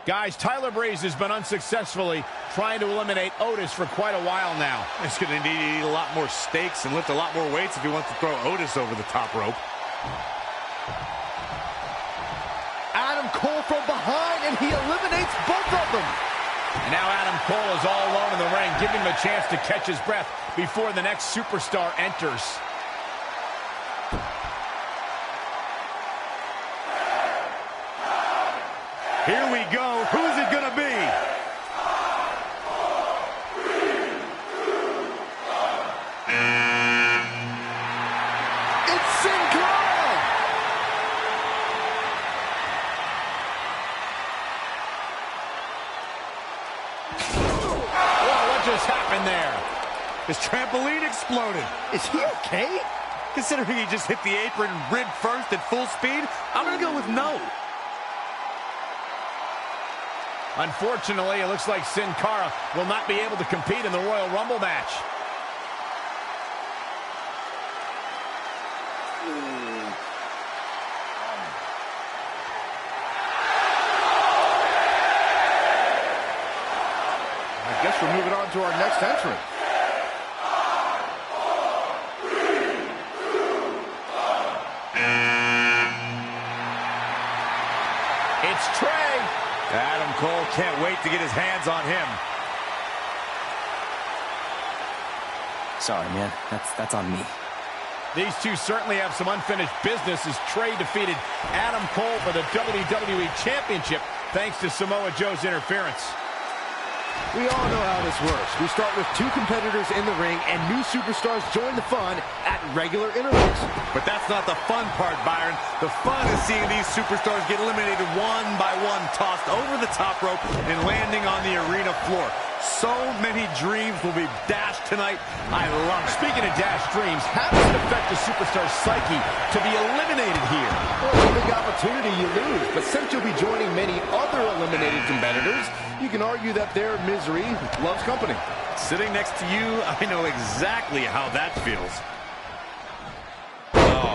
Guys, Tyler Breeze has been unsuccessfully trying to eliminate Otis for quite a while now. He's going to need to eat a lot more steaks and lift a lot more weights if he wants to throw Otis over the top rope. Adam Cole from behind, and he eliminates both of them. And now Adam Cole is all alone in the ring, giving him a chance to catch his breath before the next superstar enters. Here we go. Who's it going to be? It's Sin Cara! Whoa, what just happened there? His trampoline exploded. Is he okay? Considering he just hit the apron rib first at full speed, I'm going to go with no. Unfortunately, it looks like Sin Cara will not be able to compete in the Royal Rumble match. I guess we're moving on to our next entrant. It's Trey. Adam Cole can't wait to get his hands on him. Sorry, man. That's on me. These two certainly have some unfinished business as Trey defeated Adam Cole for the WWE Championship thanks to Samoa Joe's interference. We all know how this works. We start with two competitors in the ring, and new superstars join the fun at regular intervals. But that's not the fun part, Byron. The fun is seeing these superstars get eliminated one by one, tossed over the top rope and landing on the arena floor. So many dreams will be dashed tonight. I love it. Speaking of dashed dreams, how does it affect the superstar's psyche to be eliminated here? Well, it's a big opportunity you lose, but since you'll be joining many other eliminated competitors, you can argue that their misery loves company. Sitting next to you, I know exactly how that feels.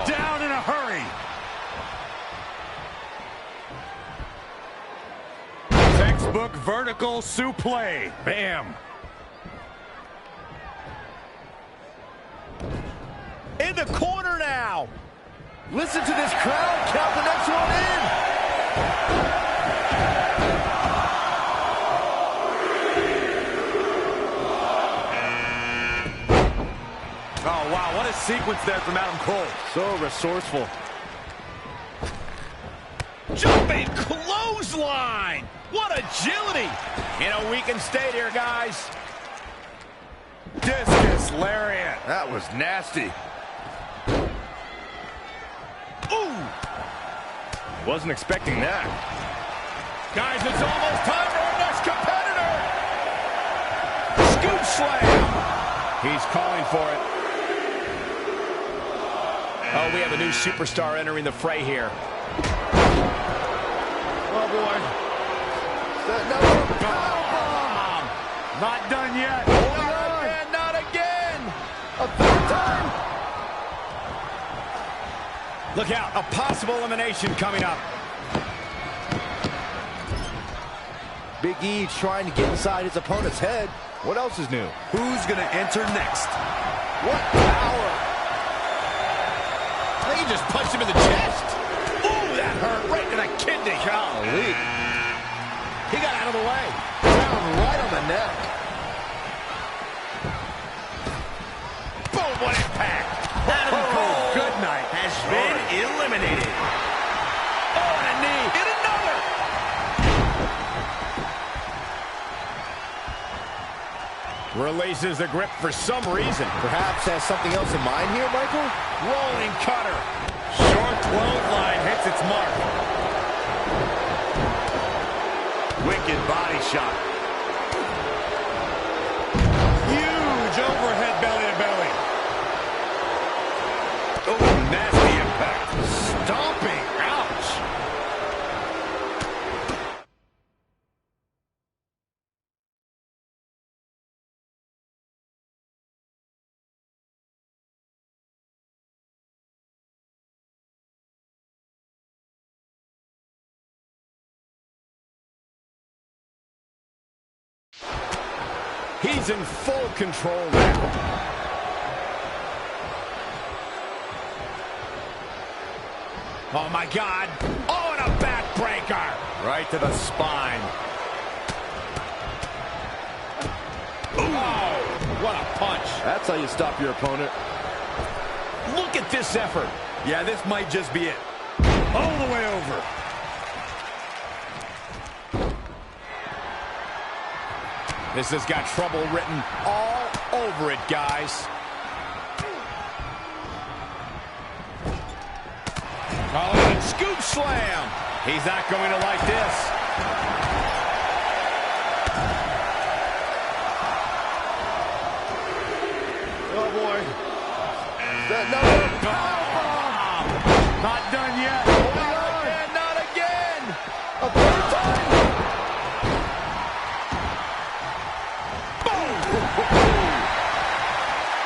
Down in a hurry. Textbook vertical suplex. Bam. In the corner now. Listen to this crowd count the next one in. Oh, wow, what a sequence there from Adam Cole. So resourceful. Jumping clothesline. What agility. You know, we can stay here, guys. Discus lariat. That was nasty. Ooh. Wasn't expecting that. Guys, it's almost time for our next competitor. Scoop slam. He's calling for it. Oh, we have a new superstar entering the fray here. Oh, boy. No, Bomb. Not done yet. Not again, not again. a third time. Look out, a possible elimination coming up. Big E trying to get inside his opponent's head. What else is new? Who's going to enter next? What power! I think he just punched him in the chest. Ooh, that hurt right in the kidney. Golly. He got out of the way. Down right on the neck. Boom, what impact. Adam Cole, Good night. has been eliminated. Oh, and a knee. And another. Releases the grip for some reason. Perhaps has something else in mind here, Michael? Rolling cutter. Short clothesline hits its mark. Wicked body shot. Huge overhead belly to belly. Oh, nasty impact. Stomping. He's in full control now. Oh, my God. Oh, and a backbreaker. Right to the spine. Oh, what a punch. That's how you stop your opponent. Look at this effort. Yeah, this might just be it. All the way over. This has got trouble written all over it, guys. Oh, and scoop slam. He's not going to like this. Oh, boy. Another powerbomb. Not done yet. Not again, not again. A third time. Boom!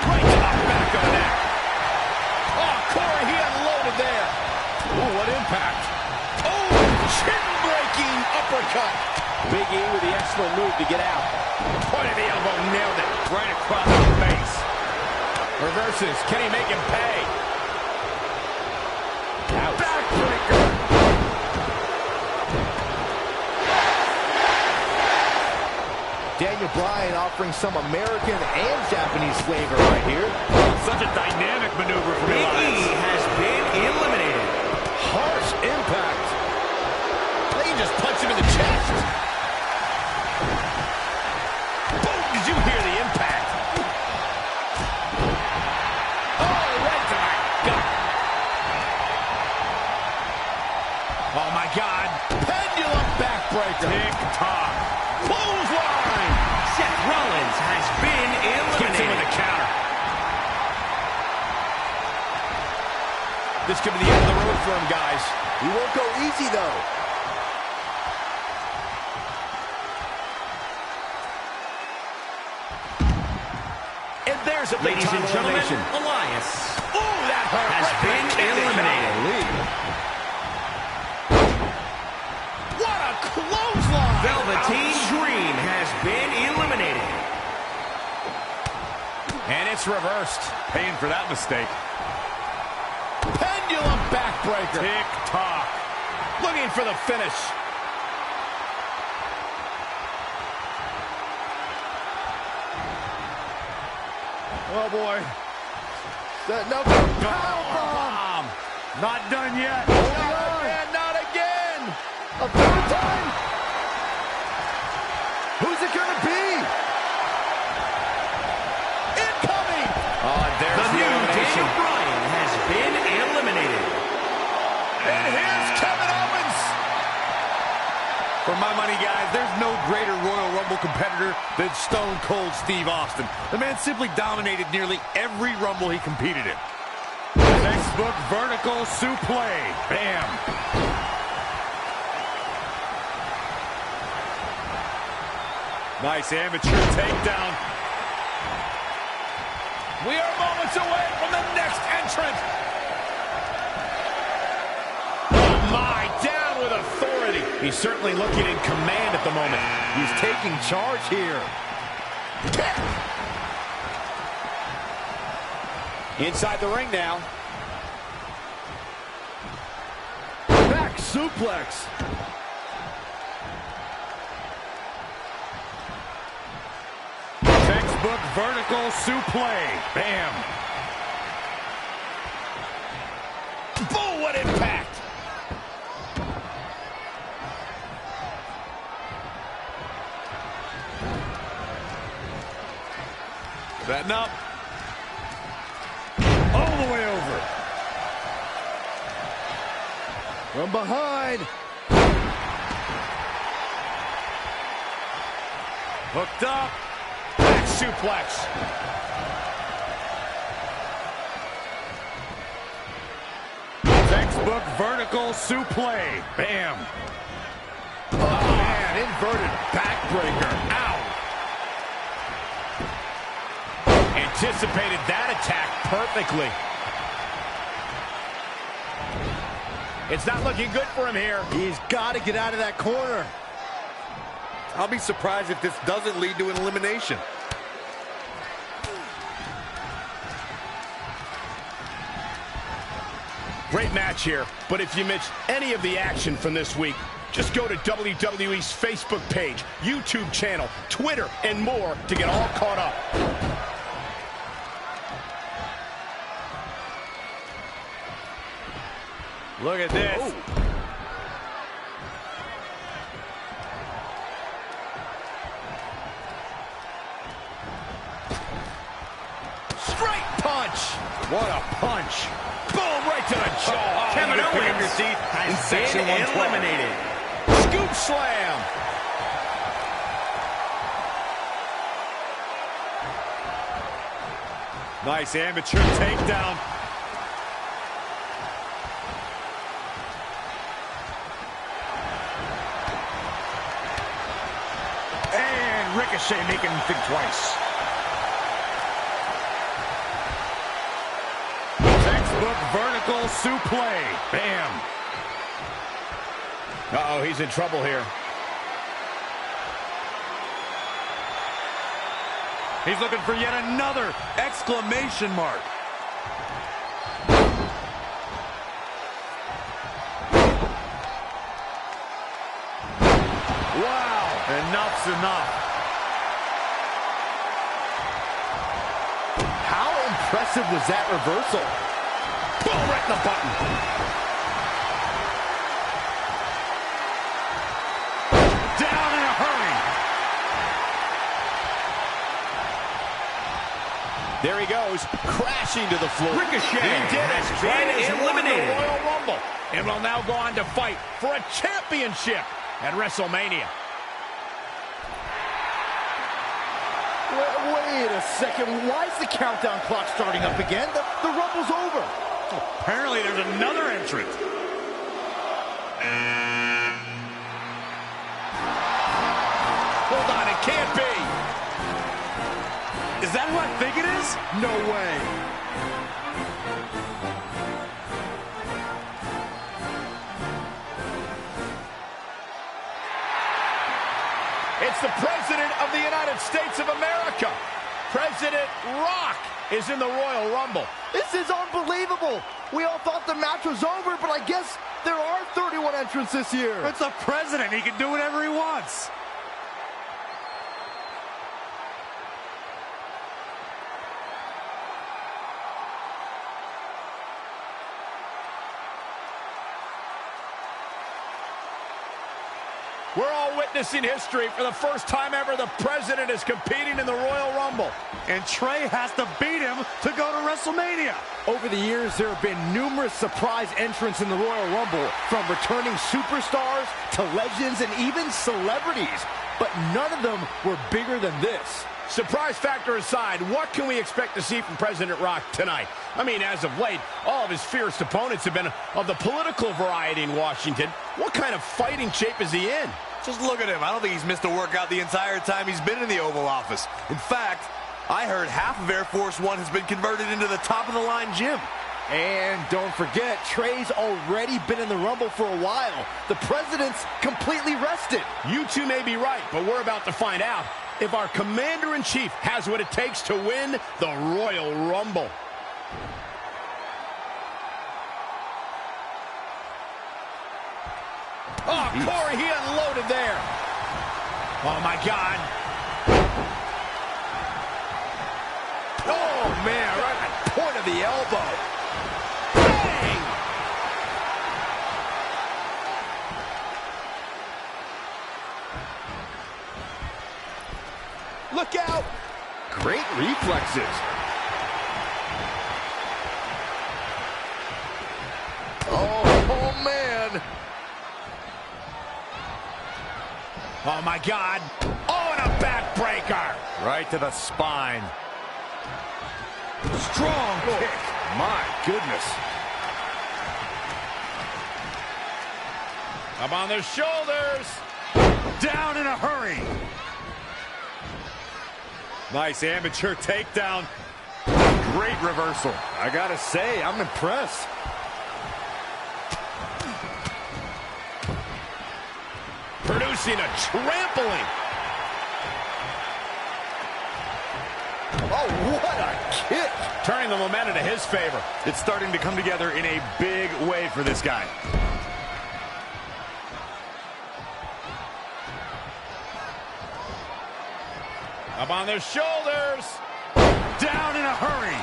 Right to the back of the neck. Oh, Corey, he unloaded there. Ooh, what impact. Oh, chin-breaking uppercut. Big E with the excellent move to get out. Point of the elbow, nailed it. Right across the face. Reverses. Can he make him pay? Ouch. Backbreaker. Daniel Bryan offering some American and Japanese flavor right here. Such a dynamic maneuver from Big Elias. E has been eliminated. Harsh impact. They just punched him in the chest. Boom! Did you hear the impact? Oh, right to my gut. Oh, my God. Pendulum backbreaker. Tick-tock. Clothesline. Seth Rollins has been Gets him with eliminated. a counter. This could be the end of the road for him, guys. He won't go easy, though. And there's a big Ladies and gentlemen, elimination. Elias Ooh, that hurt. has Right been to the kidney. eliminated. What a clothesline. Velveteen Ouch. Dream has been eliminated. And it's reversed. Paying for that mistake. Pendulum backbreaker. Tick-tock. Looking for the finish. Oh, boy. Another powerbomb. Not done yet. Not again, not again. A third time. Who's it going to be? Incoming. Oh, there's The the new elimination. Daniel Bryan has been eliminated. And here's Kevin Owens. For my money, guys, there's no greater Royal Rumble competitor than Stone Cold Steve Austin. The man simply dominated nearly every Rumble he competed in. Textbook vertical suplex. Bam. Nice amateur takedown. We are moments away from the next entrant. Oh, my. Down with authority. He's certainly looking in command at the moment. He's taking charge here. Inside the ring now. Back suplex. Textbook vertical suplex. Bam. Boom, what impact. Setting up. All the way over. From behind. Hooked up. Back suplex. Textbook vertical suplex. Bam. Oh, man, inverted backbreaker. Ow. Anticipated that attack perfectly. It's not looking good for him here. He's got to get out of that corner. I'll be surprised if this doesn't lead to an elimination. Great match here, but if you missed any of the action from this week, just go to WWE's Facebook page, YouTube channel, Twitter, and more to get all caught up. Look at this. Oh. Straight punch. What a punch. Boom, right to the jaw. Kevin Pick up your Owens seat in has section been 112. eliminated. Scoop slam. Nice amateur takedown. And Ricochet making him think twice. Textbook vertical suplex. Bam. Uh-oh, he's in trouble here. He's looking for yet another exclamation mark. Wow, enough's enough. How impressive was that reversal? Boom, right in the button. Down in a hurry. There he goes, crashing to the floor. Ricochet He did has it. been Right as he won the eliminated. Royal Rumble, and will now go on to fight for a championship at WrestleMania. Wait a second. Why is the countdown clock starting up again? The Rumble's over. Apparently there's another entrant. Hold on, it can't be. Is that who I think it is? No way. It's the President of the United States of America. President Rock is in the Royal Rumble. This is unbelievable. We all thought the match was over, but I guess there are 31 entrants this year. It's the president. He can do whatever he wants. We're all witnessing history. For the first time ever, the President is competing in the Royal Rumble. And Trey has to beat him to go to WrestleMania. Over the years, there have been numerous surprise entrants in the Royal Rumble, from returning superstars to legends and even celebrities. But none of them were bigger than this. Surprise factor aside, what can we expect to see from President Rock tonight? I mean, as of late, all of his fierce opponents have been of the political variety in Washington. What kind of fighting shape is he in? Just look at him. I don't think he's missed a workout the entire time he's been in the Oval Office. In fact, I heard half of Air Force One has been converted into the top-of-the-line gym. And don't forget, Trey's already been in the Rumble for a while. The President's completely rested. You two may be right, but we're about to find out if our Commander-in-Chief has what it takes to win the Royal Rumble. Oh, Corey, he unloaded there. Oh, my God. Oh, man, right at the point of the elbow. Bang! Look out. Great reflexes. Oh, man. Oh, my God. Oh, and a backbreaker. Right to the spine. Strong kick. My goodness. Up on their shoulders. Down in a hurry. Nice amateur takedown. Great reversal. I gotta say, I'm impressed. Producing a trampling. Oh, what a kick. Turning the momentum to his favor. It's starting to come together in a big way for this guy. Up on their shoulders. Down in a hurry.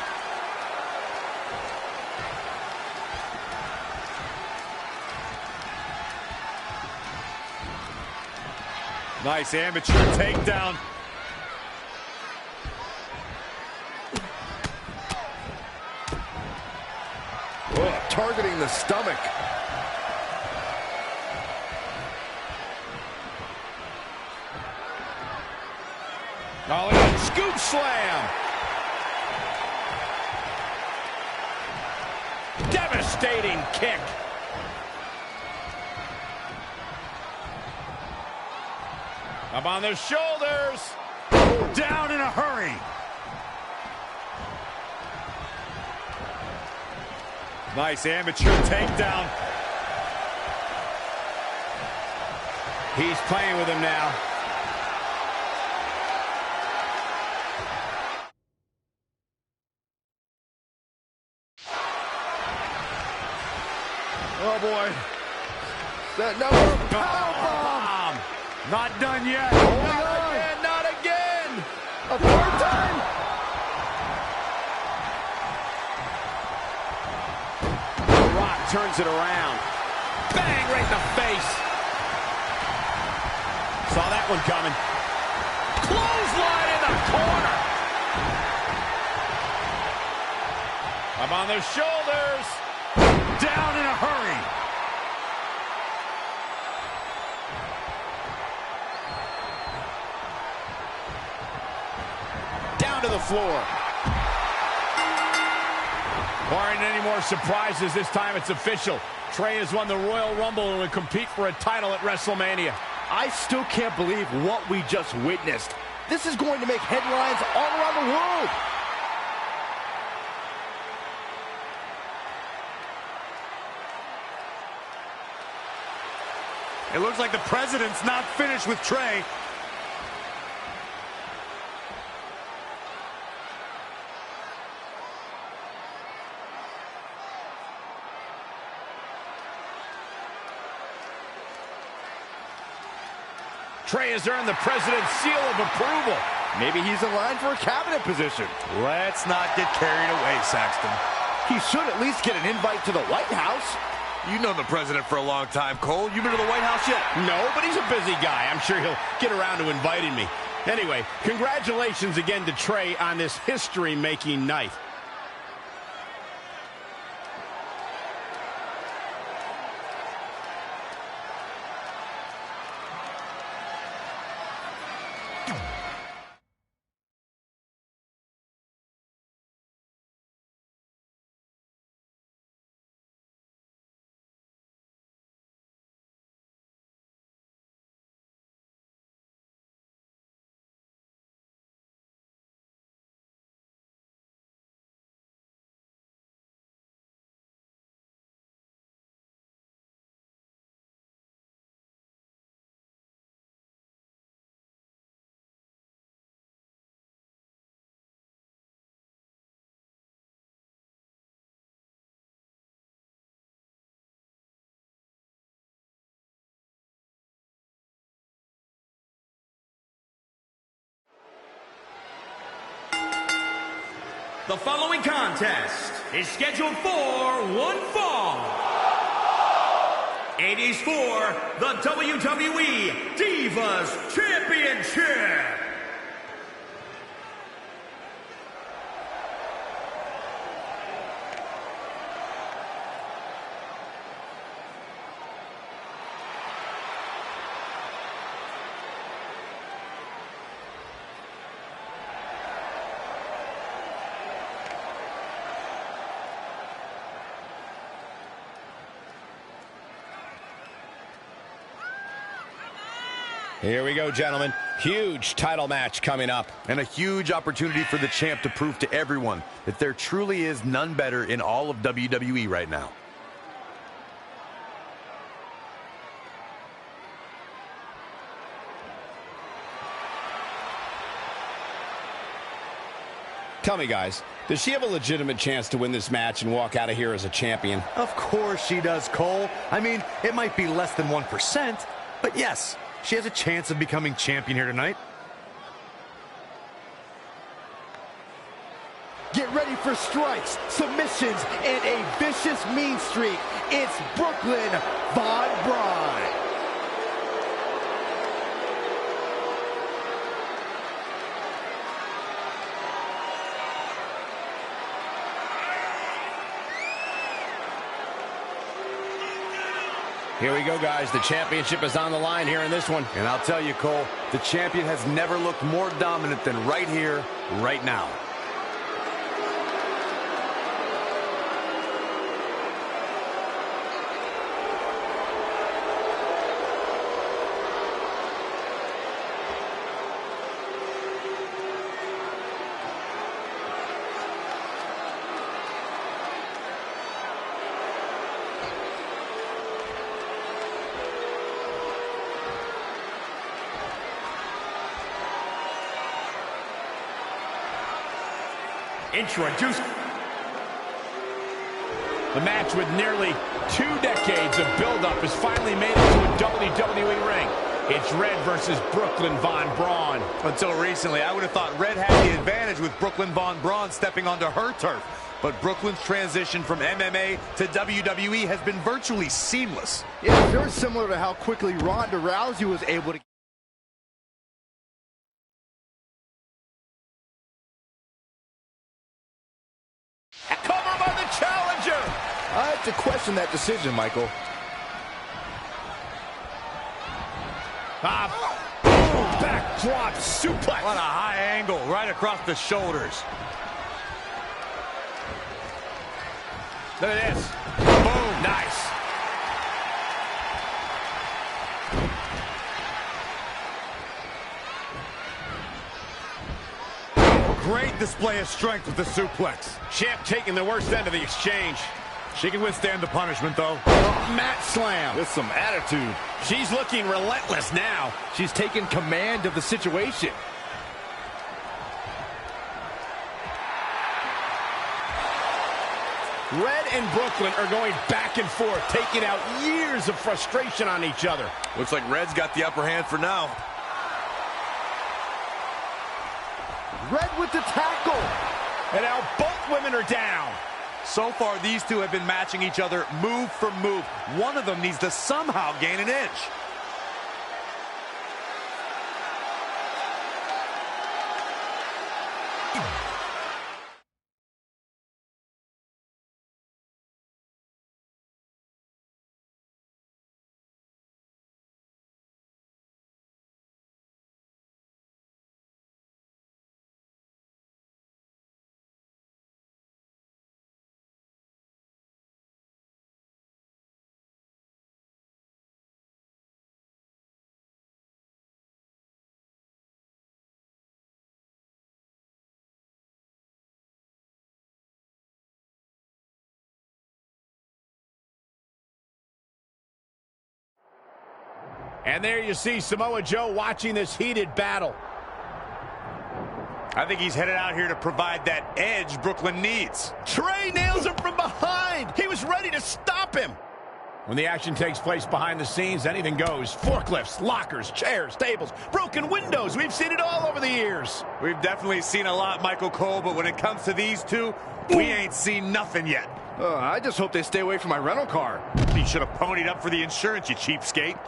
Nice amateur takedown. Oh, targeting the stomach. Oh, look at that scoop slam. Devastating kick. Up on their shoulders. Down in a hurry. Nice amateur takedown. He's playing with him now. Oh, boy. That number powerbomb. Not done yet. Holding on. Again, not again. A third time. The Rock turns it around. Bang, right in the face. Saw that one coming. Clothesline in the corner. Up on their shoulders. Down in a hurry. Down to the floor. Barring any more surprises, this time it's official. Trey has won the Royal Rumble and will compete for a title at WrestleMania. I still can't believe what we just witnessed. This is going to make headlines all around the world. It looks like the president's not finished with Trey. Trey has earned the president's seal of approval. Maybe he's in line for a cabinet position. Let's not get carried away, Saxton. He should at least get an invite to the White House. You know the president for a long time, Cole. You been to the White House yet? No, but he's a busy guy. I'm sure he'll get around to inviting me. Anyway, congratulations again to Trey on this history-making night. The following contest is scheduled for one fall. It is for the WWE Divas Championship. Here we go, gentlemen. Huge title match coming up. And a huge opportunity for the champ to prove to everyone that there truly is none better in all of WWE right now. Tell me, guys, does she have a legitimate chance to win this match and walk out of here as a champion? Of course she does, Cole. I mean, it might be less than 1%, but yes, she has a chance of becoming champion here tonight. Get ready for strikes, submissions, and a vicious mean streak. It's Brooklyn Von Braun. Here we go, guys. The championship is on the line here in this one. And I'll tell you, Cole, the champion has never looked more dominant than right here, right now. Introduce The match with nearly 2 decades of build-up has finally made it to a WWE ring. It's Red versus Brooklyn Von Braun. Until recently, I would have thought Red had the advantage with Brooklyn Von Braun stepping onto her turf. But Brooklyn's transition from MMA to WWE has been virtually seamless. Yeah, it's very similar to how quickly Ronda Rousey was able to... Cover by the challenger. I have to question that decision, Michael. Boom, back drop suplex. What a high angle right across the shoulders. Look at this. Boom, nice. Great display of strength with the suplex. Champ taking the worst end of the exchange. She can withstand the punishment, though. Oh, mat slam. With some attitude. She's looking relentless now. She's taken command of the situation. Red and Brooklyn are going back and forth, taking out years of frustration on each other. Looks like Red's got the upper hand for now. Red with the tackle. And now both women are down. So far, these two have been matching each other move for move. One of them needs to somehow gain an edge. And there you see Samoa Joe watching this heated battle. I think he's headed out here to provide that edge Brooklyn needs. Trey nails him from behind. He was ready to stop him. When the action takes place behind the scenes, anything goes. Forklifts, lockers, chairs, tables, broken windows. We've seen it all over the years. We've definitely seen a lot, Michael Cole, but when it comes to these two, we ain't seen nothing yet. I just hope they stay away from my rental car. You should have ponied up for the insurance, you cheapskate.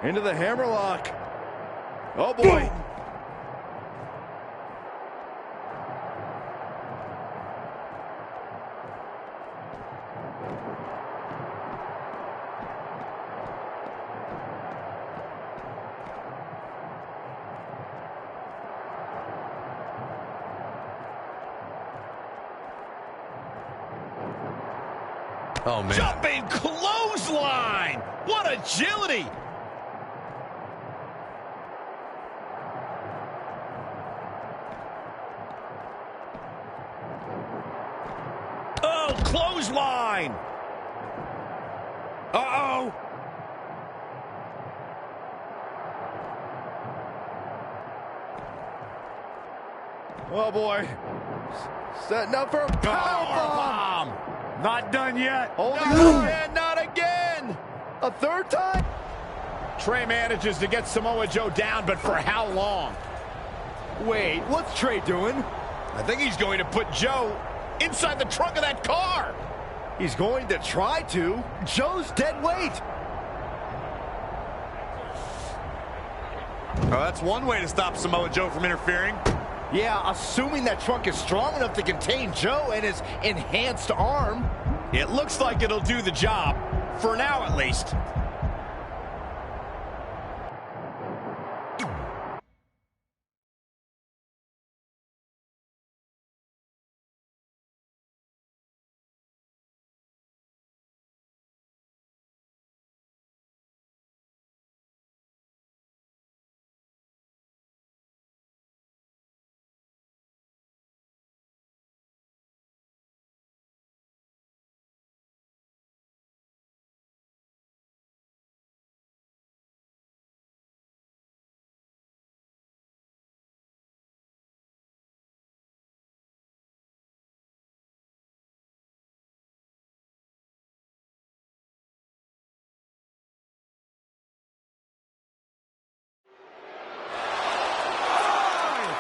Into the hammerlock. Oh, boy. Oh, man. Jumping clothesline. What agility. Oh, clothesline. Uh-oh. Oh, boy. Setting up for a powerbomb. Not done yet. Holding Not on. again, not again. A third time? Trey manages to get Samoa Joe down, but for how long? Wait, what's Trey doing? I think he's going to put Joe inside the trunk of that car. He's going to try to. Joe's dead weight. Oh, that's one way to stop Samoa Joe from interfering. Yeah, assuming that trunk is strong enough to contain Joe and his enhanced arm. It looks like it'll do the job, for now at least.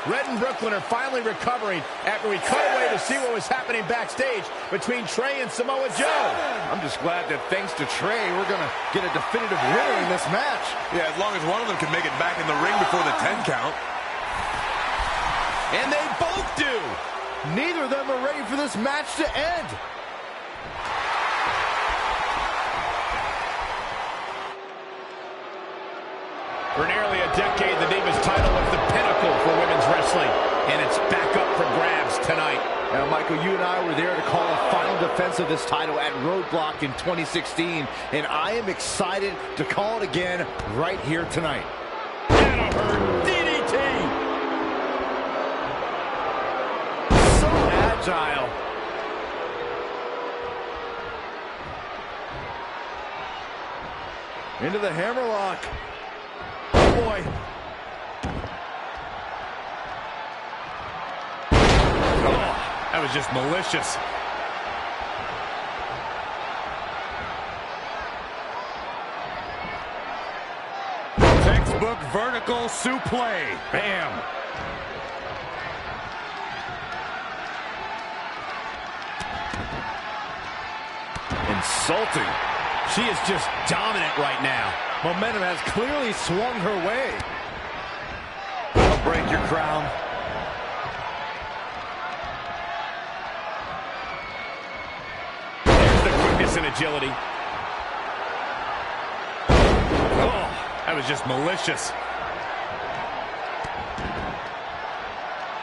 Red and Brooklyn are finally recovering after we cut away to see what was happening backstage between Trey and Samoa Joe. I'm just glad that thanks to Trey, we're going to get a definitive winner in this match. Yeah, as long as one of them can make it back in the ring before the 10 count. And they both do. Neither of them are ready for this match to end. For nearly a decade, the Divas title was the pinnacle for women's wrestling, and it's back up for grabs tonight. Now, Michael, you and I were there to call a final defense of this title at Roadblock in 2016, and I am excited to call it again right here tonight. Danaher DDT. So agile. Into the hammerlock. Oh, boy. That was just malicious. Textbook vertical suplex. Bam. Insulting. She is just dominant right now. Momentum has clearly swung her way. I'll break your crown. There's the quickness and agility. Oh, that was just malicious.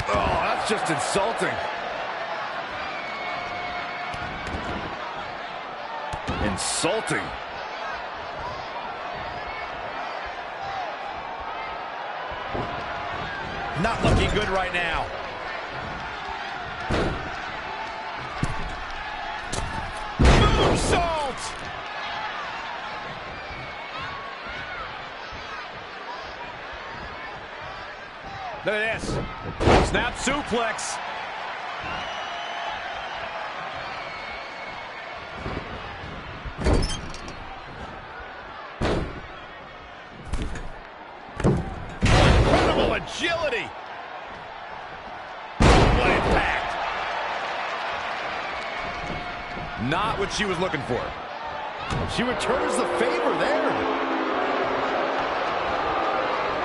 Oh, that's just insulting. Insulting. Not looking good right now. Moonsault! Look at this. Snap suplex. Incredible agility. What impact. Not what she was looking for. She returns the favor there.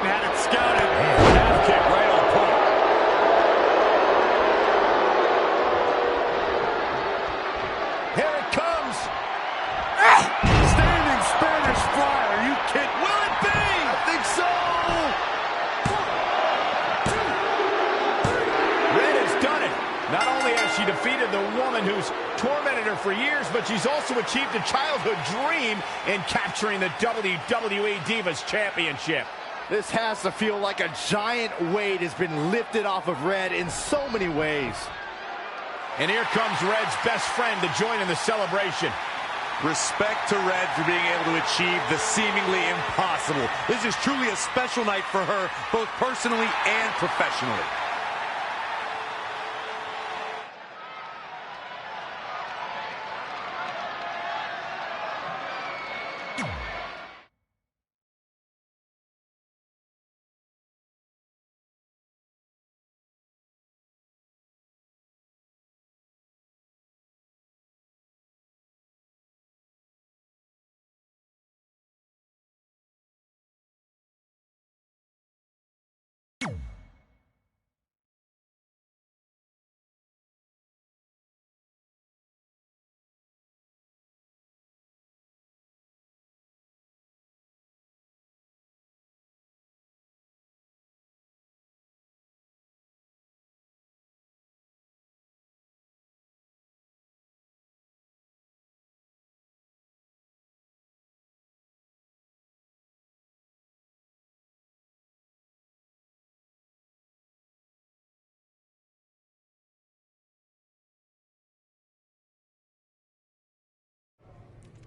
Had it scouted. Half kick right on point. Here it comes. Standing Spanish fly. Are you kidding? Will it be? I think so. Red has done it. Not only has she defeated the woman who's tormented her for years, but she's also achieved a childhood dream in capturing the WWE Divas Championship. This has to feel like a giant weight has been lifted off of Red in so many ways. And here comes Red's best friend to join in the celebration. Respect to Red for being able to achieve the seemingly impossible. This is truly a special night for her, both personally and professionally.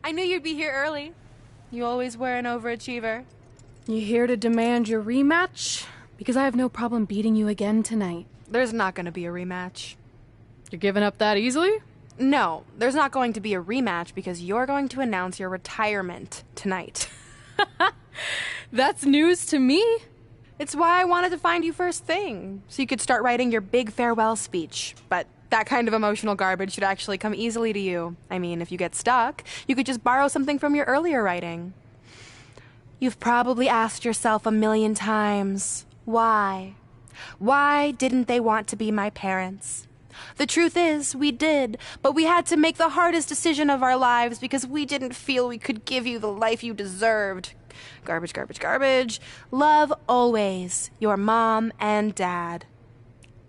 I knew you'd be here early. You always were an overachiever. You here to demand your rematch? Because I have no problem beating you again tonight. There's not going to be a rematch. You're giving up that easily? No, there's not going to be a rematch because you're going to announce your retirement tonight. That's news to me. It's why I wanted to find you first thing, so you could start writing your big farewell speech. But that kind of emotional garbage should actually come easily to you. I mean, if you get stuck, you could just borrow something from your earlier writing. You've probably asked yourself a million times, why? Why didn't they want to be my parents? The truth is, we did, but we had to make the hardest decision of our lives because we didn't feel we could give you the life you deserved. Garbage, garbage, garbage. Love always, your mom and dad.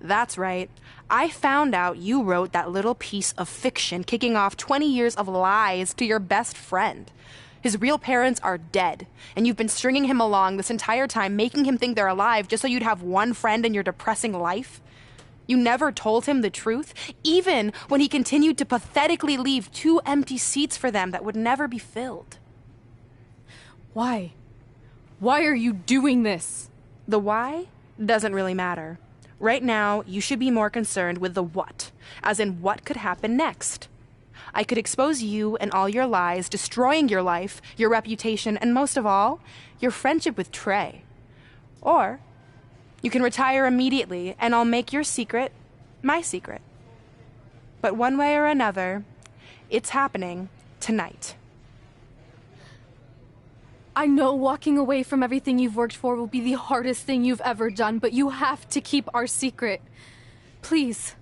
That's right. I found out you wrote that little piece of fiction kicking off 20 years of lies to your best friend. His real parents are dead, and you've been stringing him along this entire time, making him think they're alive just so you'd have one friend in your depressing life. You never told him the truth, even when he continued to pathetically leave 2 empty seats for them that would never be filled. Why? Why are you doing this? The why doesn't really matter. Right now, you should be more concerned with the what, as in what could happen next. I could expose you and all your lies, destroying your life, your reputation, and most of all, your friendship with Trey. Or you can retire immediately, and I'll make your secret my secret. But one way or another, it's happening tonight. I know walking away from everything you've worked for will be the hardest thing you've ever done, but you have to keep our secret. Please.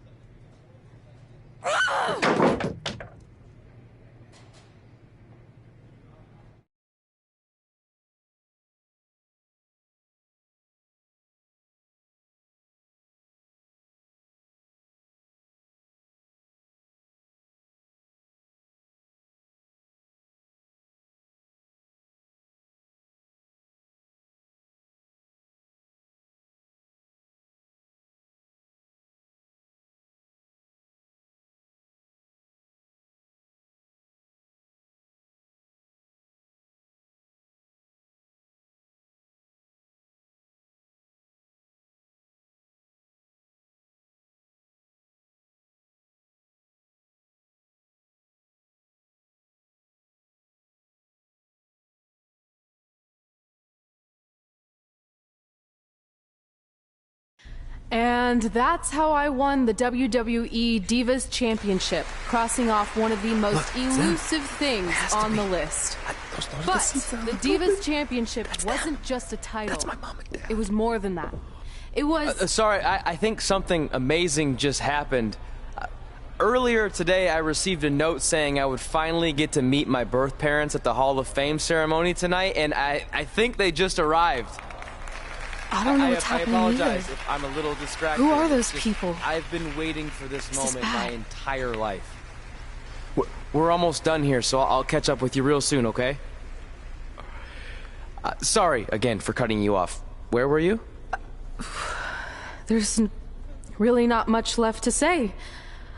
And that's how I won the WWE Divas Championship, crossing off one of the most elusive things on the list. But the Divas Championship wasn't just a title. That's my mom and dad. It was more than that. It was... Sorry, I think something amazing just happened. Earlier today, I received a note saying I would finally get to meet my birth parents at the Hall of Fame ceremony tonight, and I think they just arrived. I don't know what's happening I apologize either. if I'm a little distracted. Who are those people? I've been waiting for this moment my bad. entire life. We're almost done here, so I'll catch up with you real soon, okay? Sorry, again, for cutting you off. Where were you? There's really not much left to say,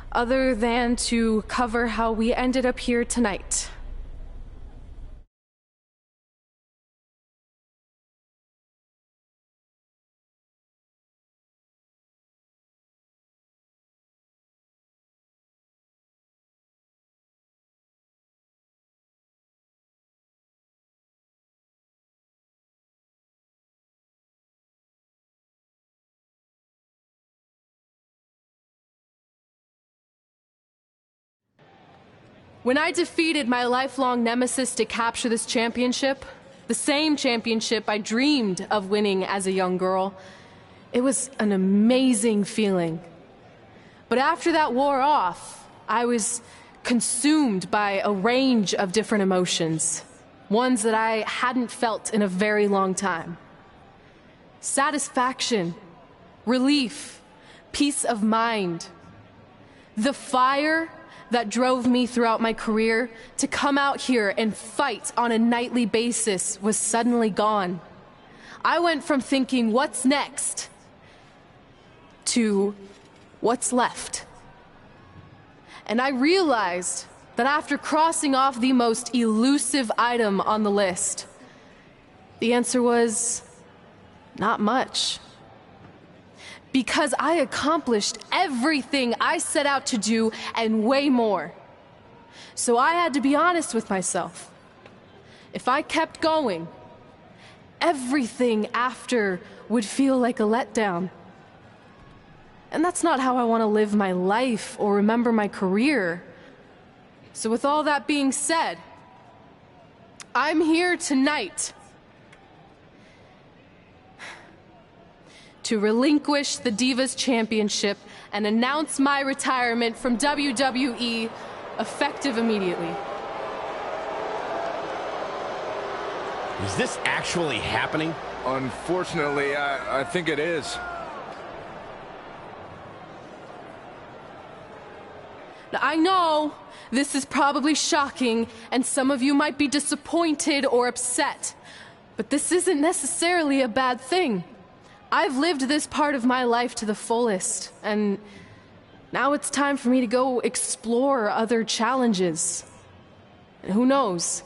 other than to cover how we ended up here tonight. When I defeated my lifelong nemesis to capture this championship, the same championship I dreamed of winning as a young girl, it was an amazing feeling. But after that wore off, I was consumed by a range of different emotions, ones that I hadn't felt in a very long time. Satisfaction, relief, peace of mind. The fire that drove me throughout my career to come out here and fight on a nightly basis was suddenly gone. I went from thinking, what's next, to what's left. And I realized that after crossing off the most elusive item on the list, the answer was not much. Because I accomplished everything I set out to do and way more. So I had to be honest with myself. If I kept going, everything after would feel like a letdown. And that's not how I want to live my life or remember my career. So with all that being said, I'm here tonight to relinquish the Divas Championship and announce my retirement from WWE effective immediately. Is this actually happening? Unfortunately, I think it is. Now, I know this is probably shocking, and some of you might be disappointed or upset, but this isn't necessarily a bad thing. I've lived this part of my life to the fullest, and now it's time for me to go explore other challenges. And who knows?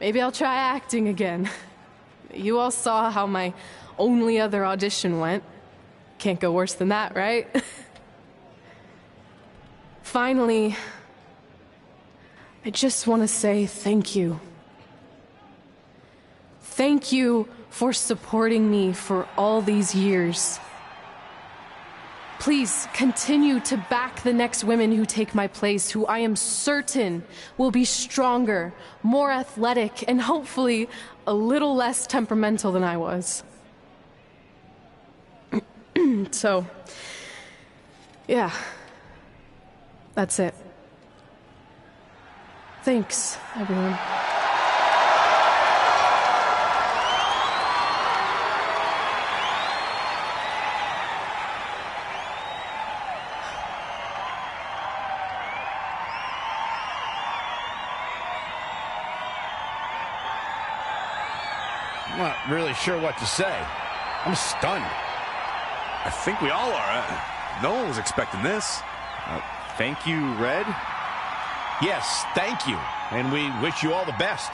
Maybe I'll try acting again. You all saw how my only other audition went. Can't go worse than that, right? Finally, I just want to say thank you. Thank you for supporting me for all these years. Please continue to back the next women who take my place, who I am certain will be stronger, more athletic, and hopefully a little less temperamental than I was. So, yeah, that's it. Thanks, everyone. I'm not really sure what to say. I'm stunned. I think we all are. No one was expecting this. Thank you, Red. Yes, thank you. And we wish you all the best.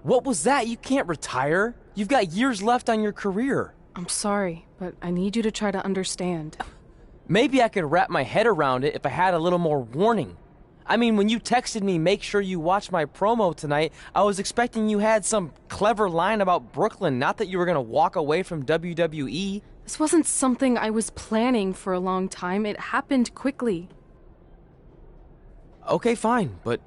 What was that? You can't retire. You've got years left on your career. I'm sorry, but I need you to try to understand. Maybe I could wrap my head around it if I had a little more warning. I mean, when you texted me, make sure you watch my promo tonight, I was expecting you had some clever line about Brooklyn, not that you were going to walk away from WWE. This wasn't something I was planning for a long time. It happened quickly. Okay, fine, but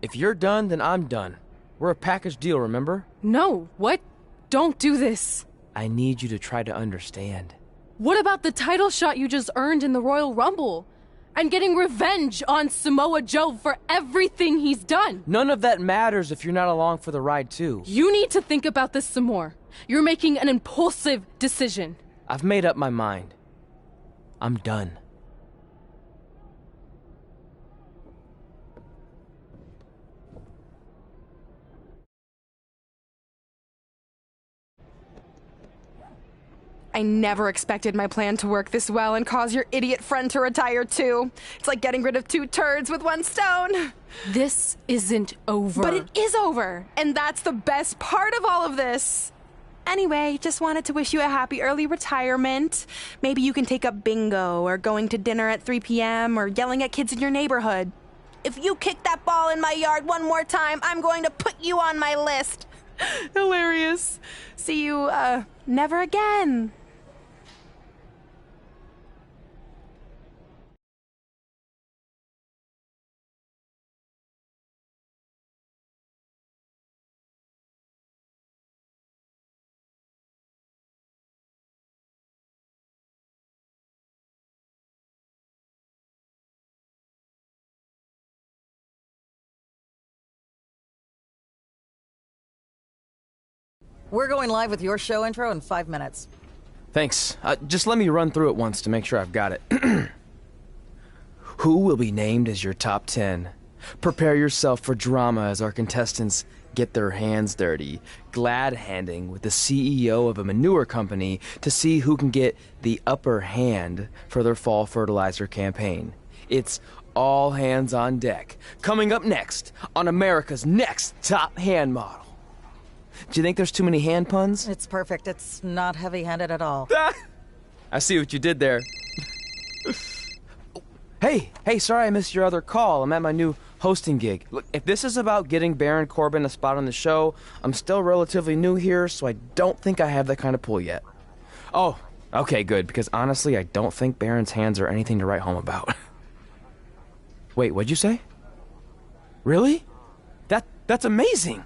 if you're done, then I'm done. We're a package deal, remember? No, what? Don't do this. I need you to try to understand. What about the title shot you just earned in the Royal Rumble? And getting revenge on Samoa Joe for everything he's done? None of that matters if you're not along for the ride, too. You need to think about this some more. You're making an impulsive decision. I've made up my mind. I'm done. I never expected my plan to work this well and cause your idiot friend to retire too. It's like getting rid of 2 turds with 1 stone. This isn't over. But it is over, and that's the best part of all of this. Anyway, just wanted to wish you a happy early retirement. Maybe you can take up bingo or going to dinner at 3 p.m. or yelling at kids in your neighborhood. If you kick that ball in my yard one more time, I'm going to put you on my list. Hilarious. See you, never again. We're going live with your show intro in 5 minutes. Thanks. Just let me run through it once to make sure I've got it. Who will be named as your top 10? Prepare yourself for drama as our contestants get their hands dirty, glad-handing with the CEO of a manure company to see who can get the upper hand for their fall fertilizer campaign. It's all hands on deck. Coming up next on America's Next Top Hand Model. Do you think there's too many hand puns? It's perfect. It's not heavy-handed at all. I see what you did there. Hey, sorry I missed your other call. I'm at my new hosting gig. Look, if this is about getting Baron Corbin a spot on the show, I'm still relatively new here, so I don't think I have that kind of pull yet. Oh, okay, good, because honestly, I don't think Baron's hands are anything to write home about. Wait, what'd you say? Really? That's amazing!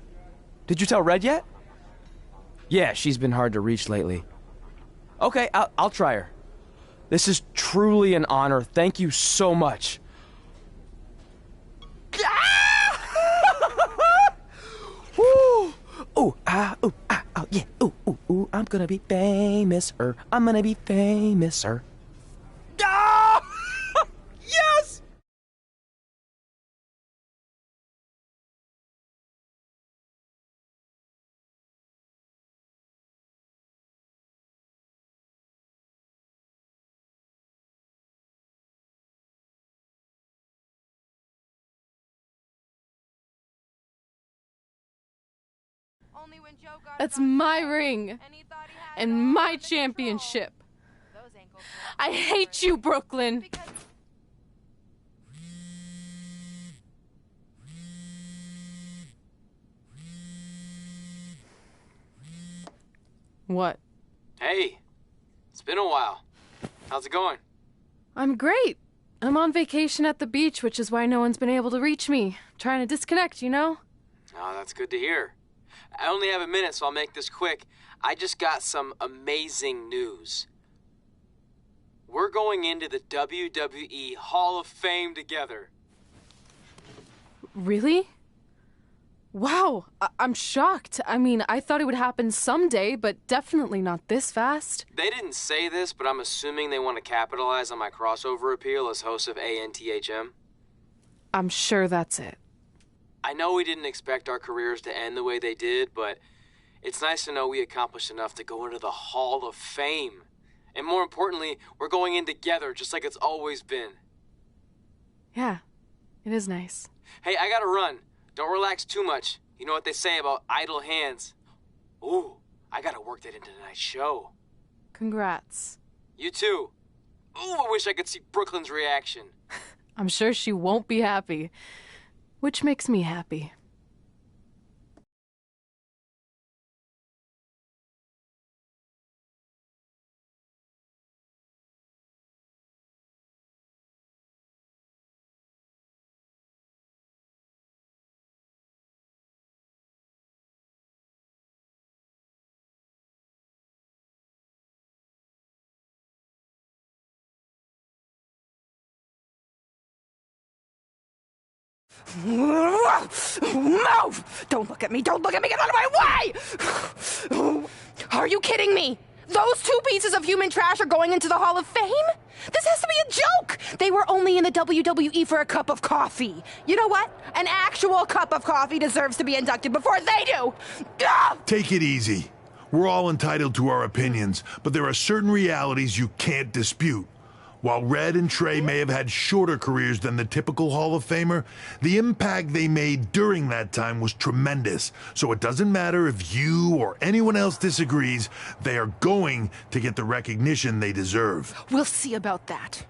Did you tell Red yet? Yeah, she's been hard to reach lately. Okay, I'll try her. This is truly an honor. Thank you so much. Ooh, yeah. Ooh, I'm gonna be famous, I'm gonna be famous, Ah! Yes! That's my ring and my championship. I hate you, Brooklyn. What? Hey, it's been a while. How's it going? I'm great. I'm on vacation at the beach, which is why no one's been able to reach me. Trying to disconnect, you know? Oh, that's good to hear. I only have a minute, so I'll make this quick. I just got some amazing news. We're going into the WWE Hall of Fame together. Really? Wow, I'm shocked. I mean, I thought it would happen someday, but definitely not this fast. They didn't say this, but I'm assuming they want to capitalize on my crossover appeal as host of ANTHM. I'm sure that's it. I know we didn't expect our careers to end the way they did, but it's nice to know we accomplished enough to go into the Hall of Fame. And more importantly, we're going in together, just like it's always been. Yeah, it is nice. Hey, I gotta run. Don't relax too much. You know what they say about idle hands. Ooh, I gotta work that into tonight's show. Congrats. You too. Ooh, I wish I could see Brooklyn's reaction. I'm sure she won't be happy, which makes me happy. Move! Don't look at me! Don't look at me! Get out of my way! Are you kidding me? Those two pieces of human trash are going into the Hall of Fame? This has to be a joke! They were only in the WWE for a cup of coffee. You know what? An actual cup of coffee deserves to be inducted before they do! Take it easy. We're all entitled to our opinions, but there are certain realities you can't dispute. While Red and Trey may have had shorter careers than the typical Hall of Famer, the impact they made during that time was tremendous. So it doesn't matter if you or anyone else disagrees, they are going to get the recognition they deserve. We'll see about that.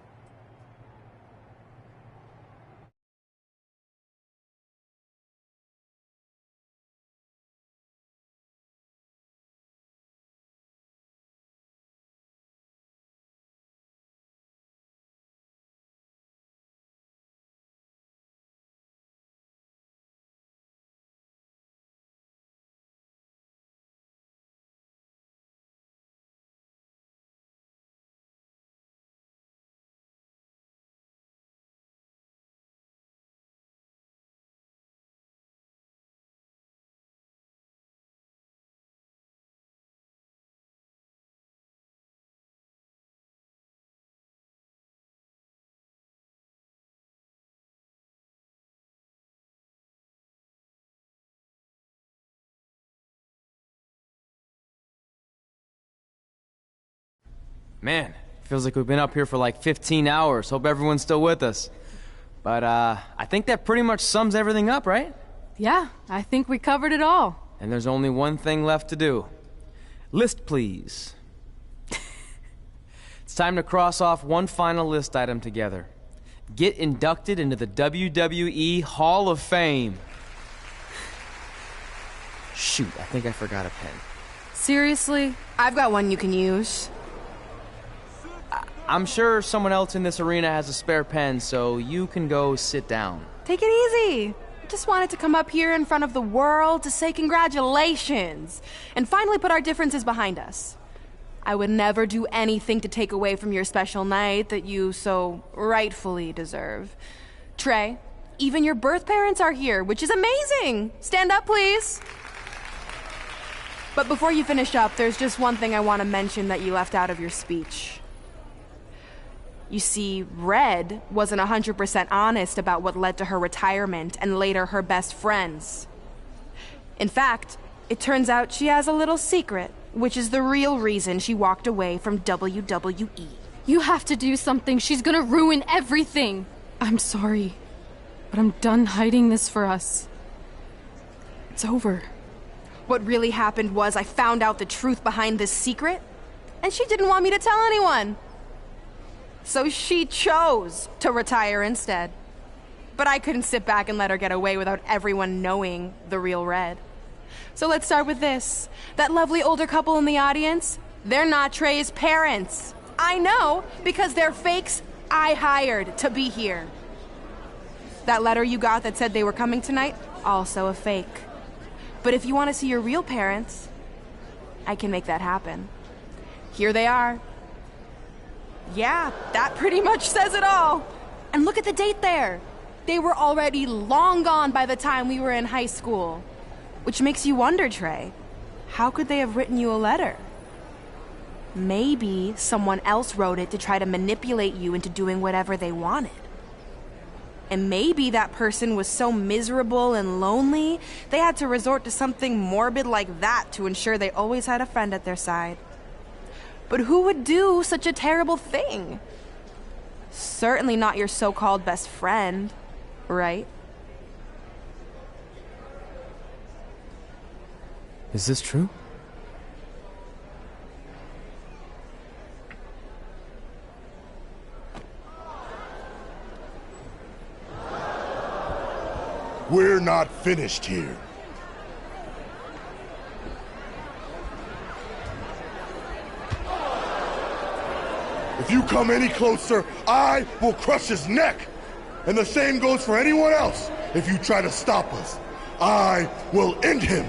Man, feels like we've been up here for like 15 hours. Hope everyone's still with us. But, I think that pretty much sums everything up, right? Yeah, I think we covered it all. And there's only one thing left to do. List, please. It's time to cross off one final list item together. Get inducted into the WWE Hall of Fame. Shoot, I think I forgot a pen. Seriously? I've got one you can use. I'm sure someone else in this arena has a spare pen, so you can go sit down. Take it easy. I just wanted to come up here in front of the world to say congratulations and finally put our differences behind us. I would never do anything to take away from your special night that you so rightfully deserve. Trey, even your birth parents are here, which is amazing. Stand up, please. But before you finish up, there's just one thing I want to mention that you left out of your speech. You see, Red wasn't 100% honest about what led to her retirement and later her best friends. In fact, it turns out she has a little secret, which is the real reason she walked away from WWE. You have to do something. She's gonna ruin everything. I'm sorry, but I'm done hiding this for us. It's over. What really happened was I found out the truth behind this secret, and she didn't want me to tell anyone. So she chose to retire instead. But I couldn't sit back and let her get away without everyone knowing the real Red. So let's start with this. That lovely older couple in the audience, they're not Trey's parents. I know, because they're fakes I hired to be here. That letter you got that said they were coming tonight, also a fake. But if you want to see your real parents, I can make that happen. Here they are. Yeah, that pretty much says it all. And look at the date there. They were already long gone by the time we were in high school. Which makes you wonder, Trey, how could they have written you a letter? Maybe someone else wrote it to try to manipulate you into doing whatever they wanted. And maybe that person was so miserable and lonely, they had to resort to something morbid like that to ensure they always had a friend at their side. But who would do such a terrible thing? Certainly not your so-called best friend, right? Is this true? We're not finished here. If you come any closer, I will crush his neck. And the same goes for anyone else. If you try to stop us, I will end him.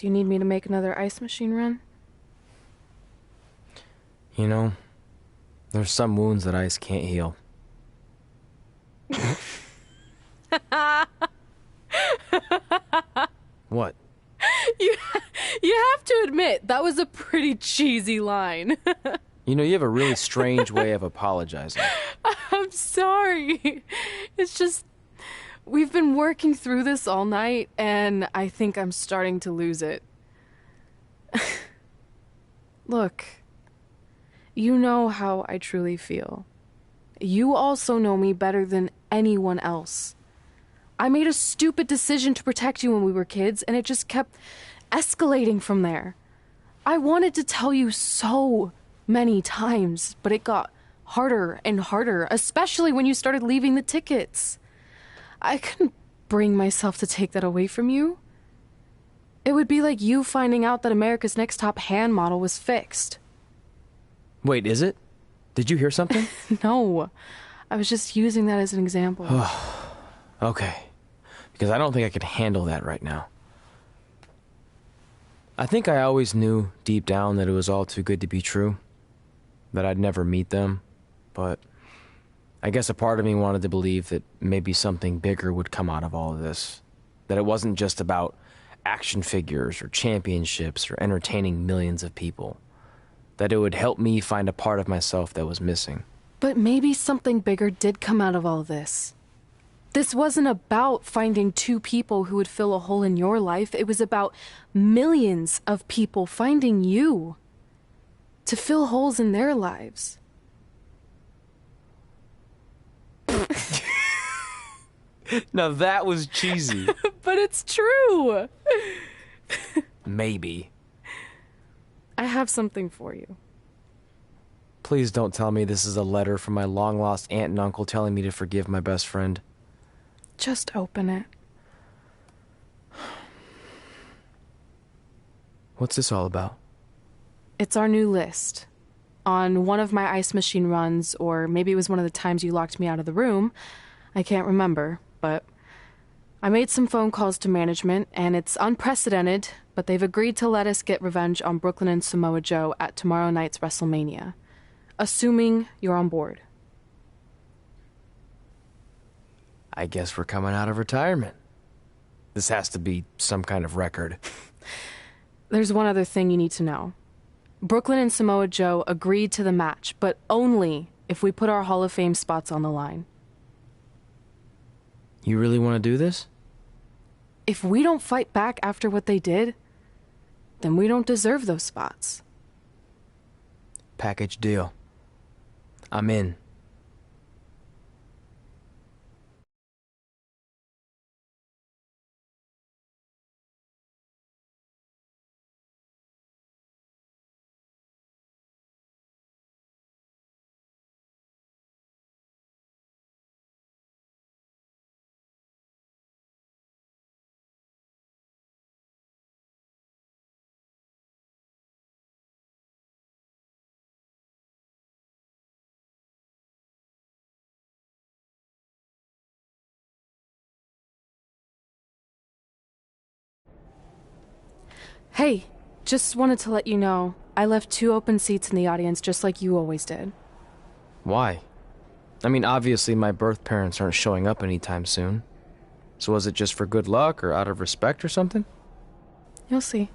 Do you need me to make another ice machine run? You know, there's some wounds that ice can't heal. What? You have to admit, that was a pretty cheesy line. You know, you have a really strange way of apologizing. I'm sorry. It's just, we've been working through this all night, and I think I'm starting to lose it. Look, you know how I truly feel. You also know me better than anyone else. I made a stupid decision to protect you when we were kids, and it just kept escalating from there. I wanted to tell you so many times, but it got harder and harder, especially when you started leaving the tickets. I couldn't bring myself to take that away from you. It would be like you finding out that America's Next Top hand model was fixed. Wait, is it? Did you hear something? No, I was just using that as an example. Okay, because I don't think I could handle that right now. I think I always knew deep down that it was all too good to be true, that I'd never meet them, but I guess a part of me wanted to believe that maybe something bigger would come out of all of this, that it wasn't just about action figures or championships or entertaining millions of people, that it would help me find a part of myself that was missing. But maybe something bigger did come out of all this. This wasn't about finding two people who would fill a hole in your life. It was about millions of people finding you to fill holes in their lives. Now that was cheesy. But it's true. Maybe. I have something for you. Please don't tell me this is a letter from my long-lost aunt and uncle telling me to forgive my best friend. Just open it. What's this all about? It's our new list. On one of my ice machine runs, or maybe it was one of the times you locked me out of the room, I can't remember, but I made some phone calls to management, and it's unprecedented, but they've agreed to let us get revenge on Brooklyn and Samoa Joe at tomorrow night's WrestleMania, assuming you're on board. I guess we're coming out of retirement. This has to be some kind of record. There's one other thing you need to know. Brooklyn and Samoa Joe agreed to the match, but only if we put our Hall of Fame spots on the line. You really want to do this? If we don't fight back after what they did, then we don't deserve those spots. Package deal. I'm in. Hey, just wanted to let you know, I left 2 open seats in the audience just like you always did. Why? I mean, obviously my birth parents aren't showing up anytime soon. So was it just for good luck or out of respect or something? You'll see.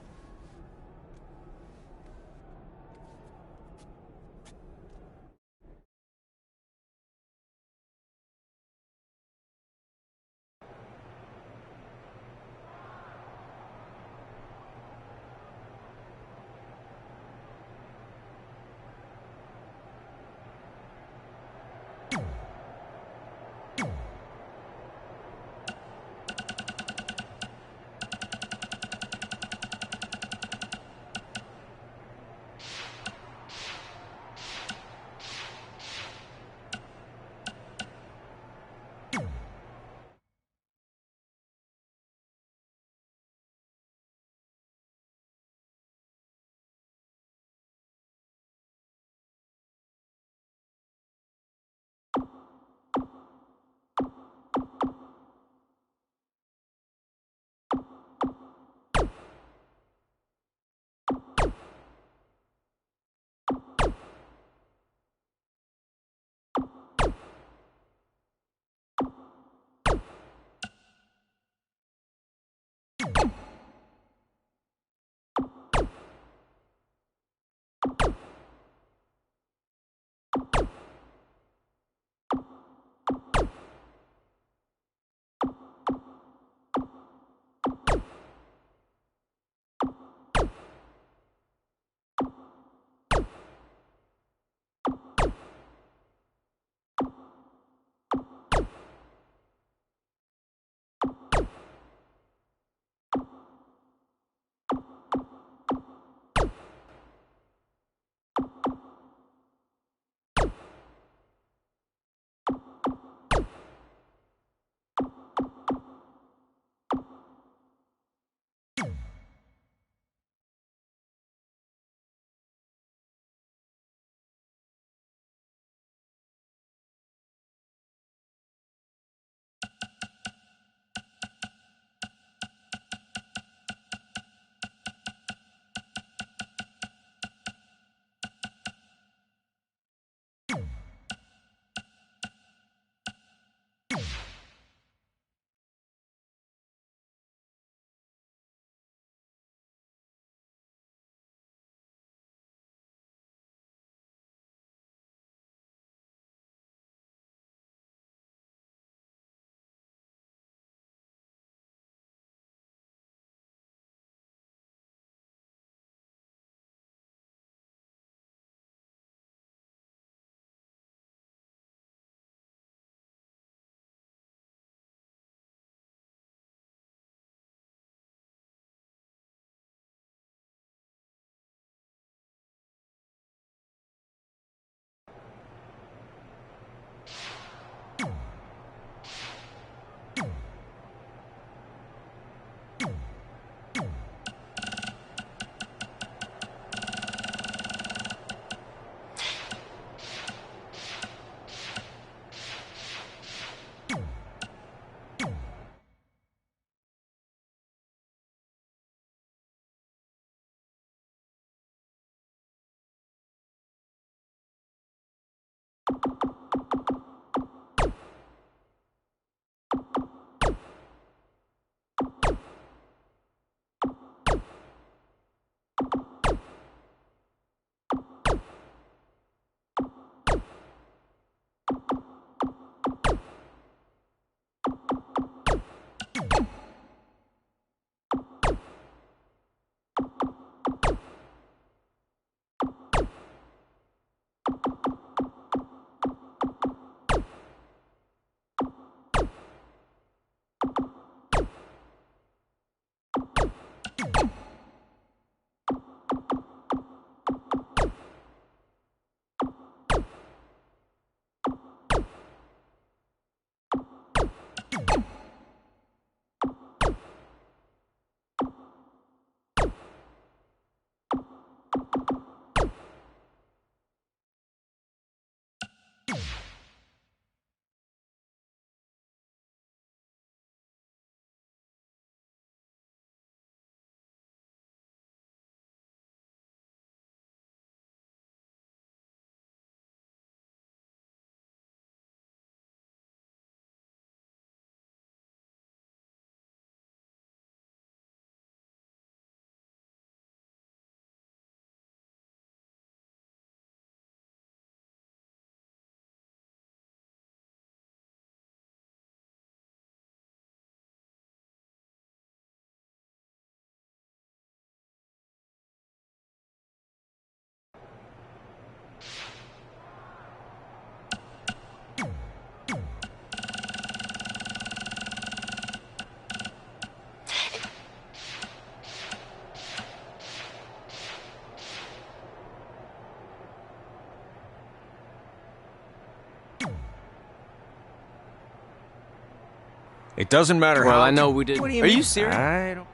It doesn't matter how... Well, I know we did... What do you Are mean? you serious? I don't...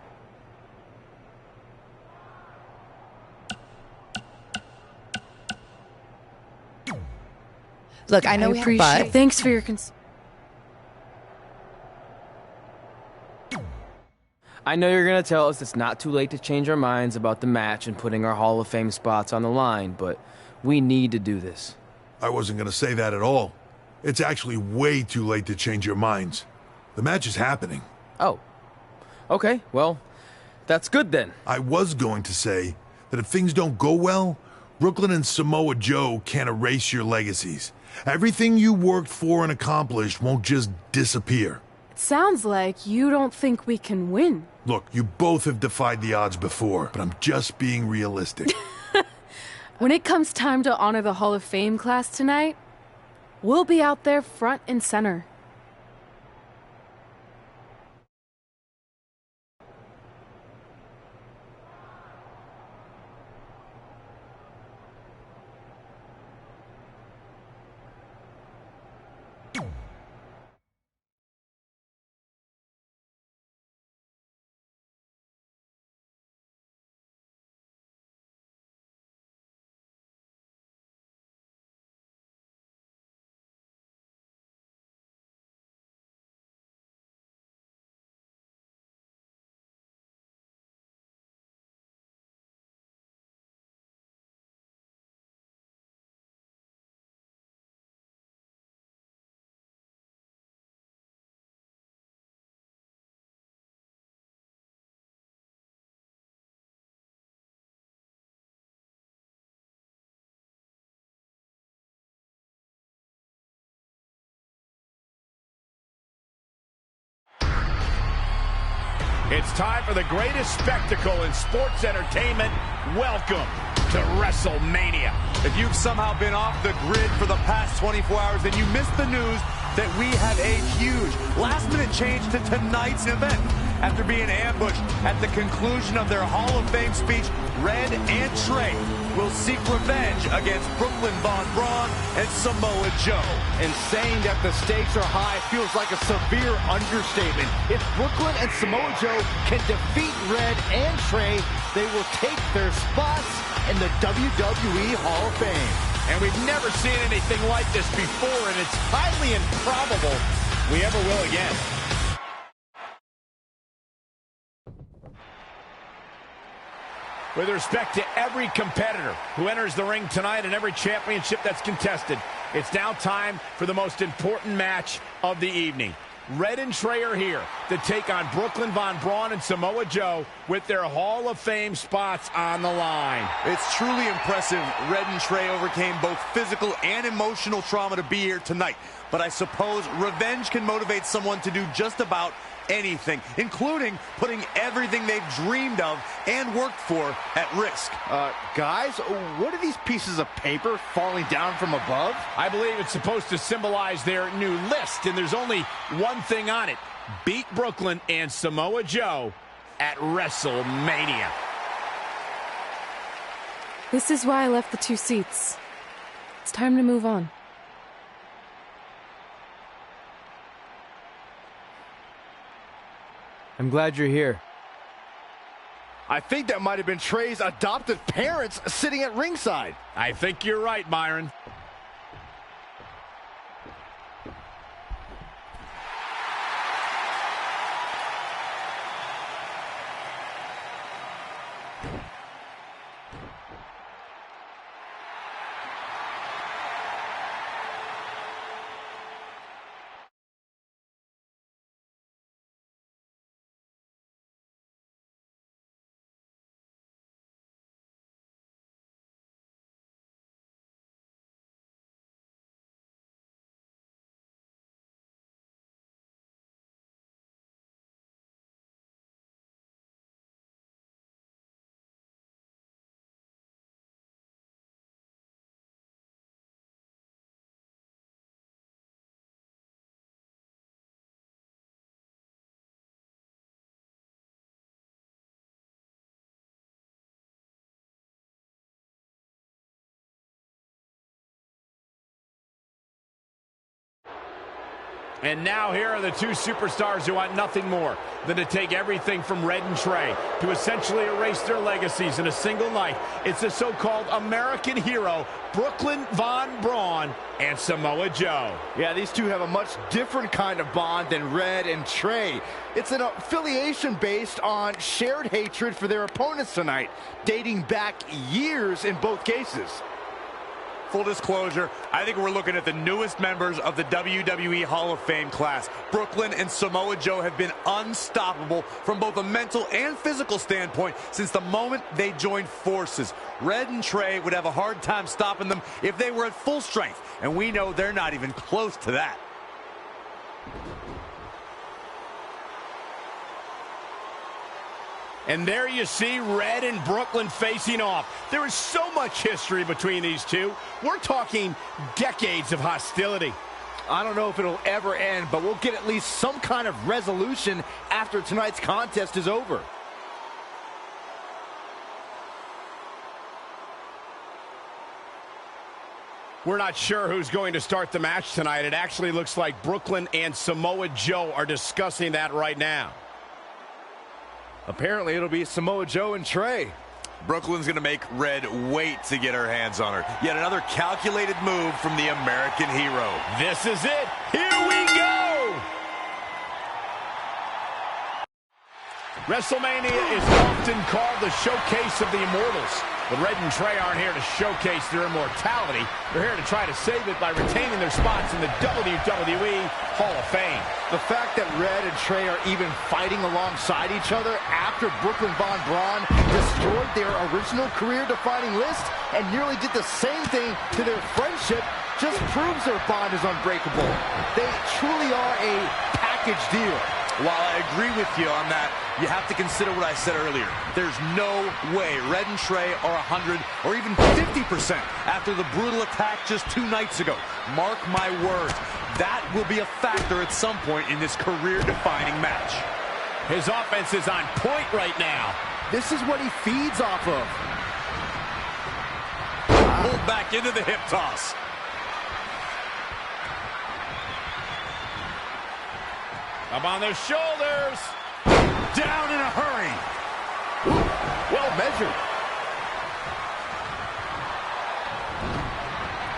Look, I know we have, but... Thanks for your I know you're going to tell us it's not too late to change our minds about the match and putting our Hall of Fame spots on the line, but we need to do this. I wasn't going to say that at all. It's actually way too late to change your minds. The match is happening. Oh. Okay, well, that's good then. I was going to say that if things don't go well, Brooklyn and Samoa Joe can't erase your legacies. Everything you worked for and accomplished won't just disappear. It sounds like you don't think we can win. Look, you both have defied the odds before, but I'm just being realistic. When it comes time to honor the Hall of Fame class tonight, we'll be out there front and center. It's time for the greatest spectacle in sports entertainment. Welcome to WrestleMania. If you've somehow been off the grid for the past 24 hours, then you missed the news that we have a huge last-minute change to tonight's event. After being ambushed at the conclusion of their Hall of Fame speech, Red and Trey will seek revenge against Brooklyn Von Braun and Samoa Joe. And saying that the stakes are high feels like a severe understatement. If Brooklyn and Samoa Joe can defeat Red and Trey, they will take their spots in the WWE Hall of Fame. And we've never seen anything like this before, and it's highly improbable we ever will again. With respect to every competitor who enters the ring tonight and every championship that's contested, it's now time for the most important match of the evening. Red and Trey are here to take on Brooklyn Von Braun and Samoa Joe with their Hall of Fame spots on the line. It's truly impressive Red and Trey overcame both physical and emotional trauma to be here tonight. But I suppose revenge can motivate someone to do just about anything, including putting everything they've dreamed of and worked for at risk. Guys, what are these pieces of paper falling down from above? I believe it's supposed to symbolize their new list, and there's only one thing on it. Beat Brooklyn and Samoa Joe at WrestleMania. This is why I left the 2 seats. It's time to move on. I'm glad you're here. I think that might have been Trey's adoptive parents sitting at ringside. I think you're right, Myron. And now here are the 2 superstars who want nothing more than to take everything from Red and Trey to essentially erase their legacies in a single night. It's the so-called American hero, Brooklyn Von Braun and Samoa Joe. Yeah, these two have a much different kind of bond than Red and Trey. It's an affiliation based on shared hatred for their opponents tonight, dating back years in both cases. Full disclosure, I think we're looking at the newest members of the WWE Hall of Fame class. Brooklyn and Samoa Joe have been unstoppable from both a mental and physical standpoint since the moment they joined forces. Red and Trey would have a hard time stopping them if they were at full strength, and we know they're not even close to that. And there you see Red and Brooklyn facing off. There is so much history between these two. We're talking decades of hostility. I don't know if it'll ever end, but we'll get at least some kind of resolution after tonight's contest is over. We're not sure who's going to start the match tonight. It actually looks like Brooklyn and Samoa Joe are discussing that right now. Apparently, it'll be Samoa Joe and Trey. Brooklyn's going to make Red wait to get her hands on her. Yet another calculated move from the American hero. This is it. Here we go. WrestleMania is often called the showcase of the immortals. But Red and Trey aren't here to showcase their immortality. They're here to try to save it by retaining their spots in the WWE Hall of Fame. The fact that Red and Trey are even fighting alongside each other after Brooklyn Von Braun destroyed their original career-defining list and nearly did the same thing to their friendship just proves their bond is unbreakable. They truly are a package deal. While I agree with you on that, you have to consider what I said earlier. There's no way Red and Trey are 100 or even 50% after the brutal attack just 2 nights ago. Mark my words, that will be a factor at some point in this career-defining match. His offense is on point right now. This is what he feeds off of. Pulled back into the hip toss. Up on their shoulders. Down in a hurry. Well measured.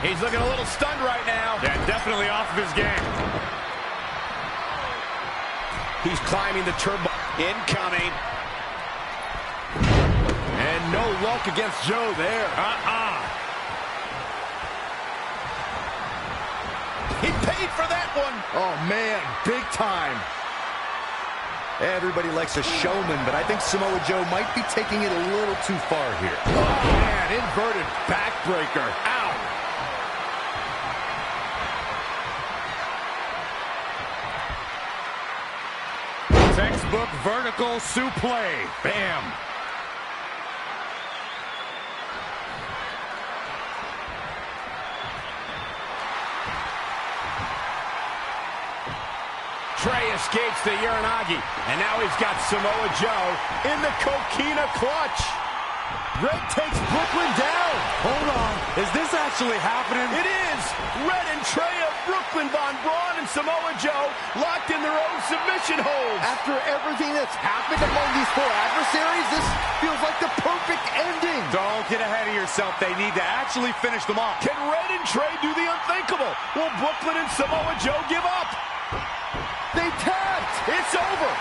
He's looking a little stunned right now. Yeah, definitely off of his game. He's climbing the turbo. Incoming. And no No luck against Joe there. He paid for that one. Oh, man, big time. Everybody likes a showman, but I think Samoa Joe might be taking it a little too far here. Oh, man, inverted backbreaker. Ow. Textbook vertical suplex. Bam. Trey escapes the Uranagi, and now he's got Samoa Joe in the Coquina clutch. Red takes Brooklyn down. Hold on. Is this actually happening? It is. Red and Trey of Brooklyn, Von Braun and Samoa Joe locked in their own submission holds. After everything that's happened among these four adversaries, this feels like the perfect ending. Don't get ahead of yourself. They need to actually finish them off. Can Red and Trey do the unthinkable? Will Brooklyn and Samoa Joe give up? They tapped. It's over.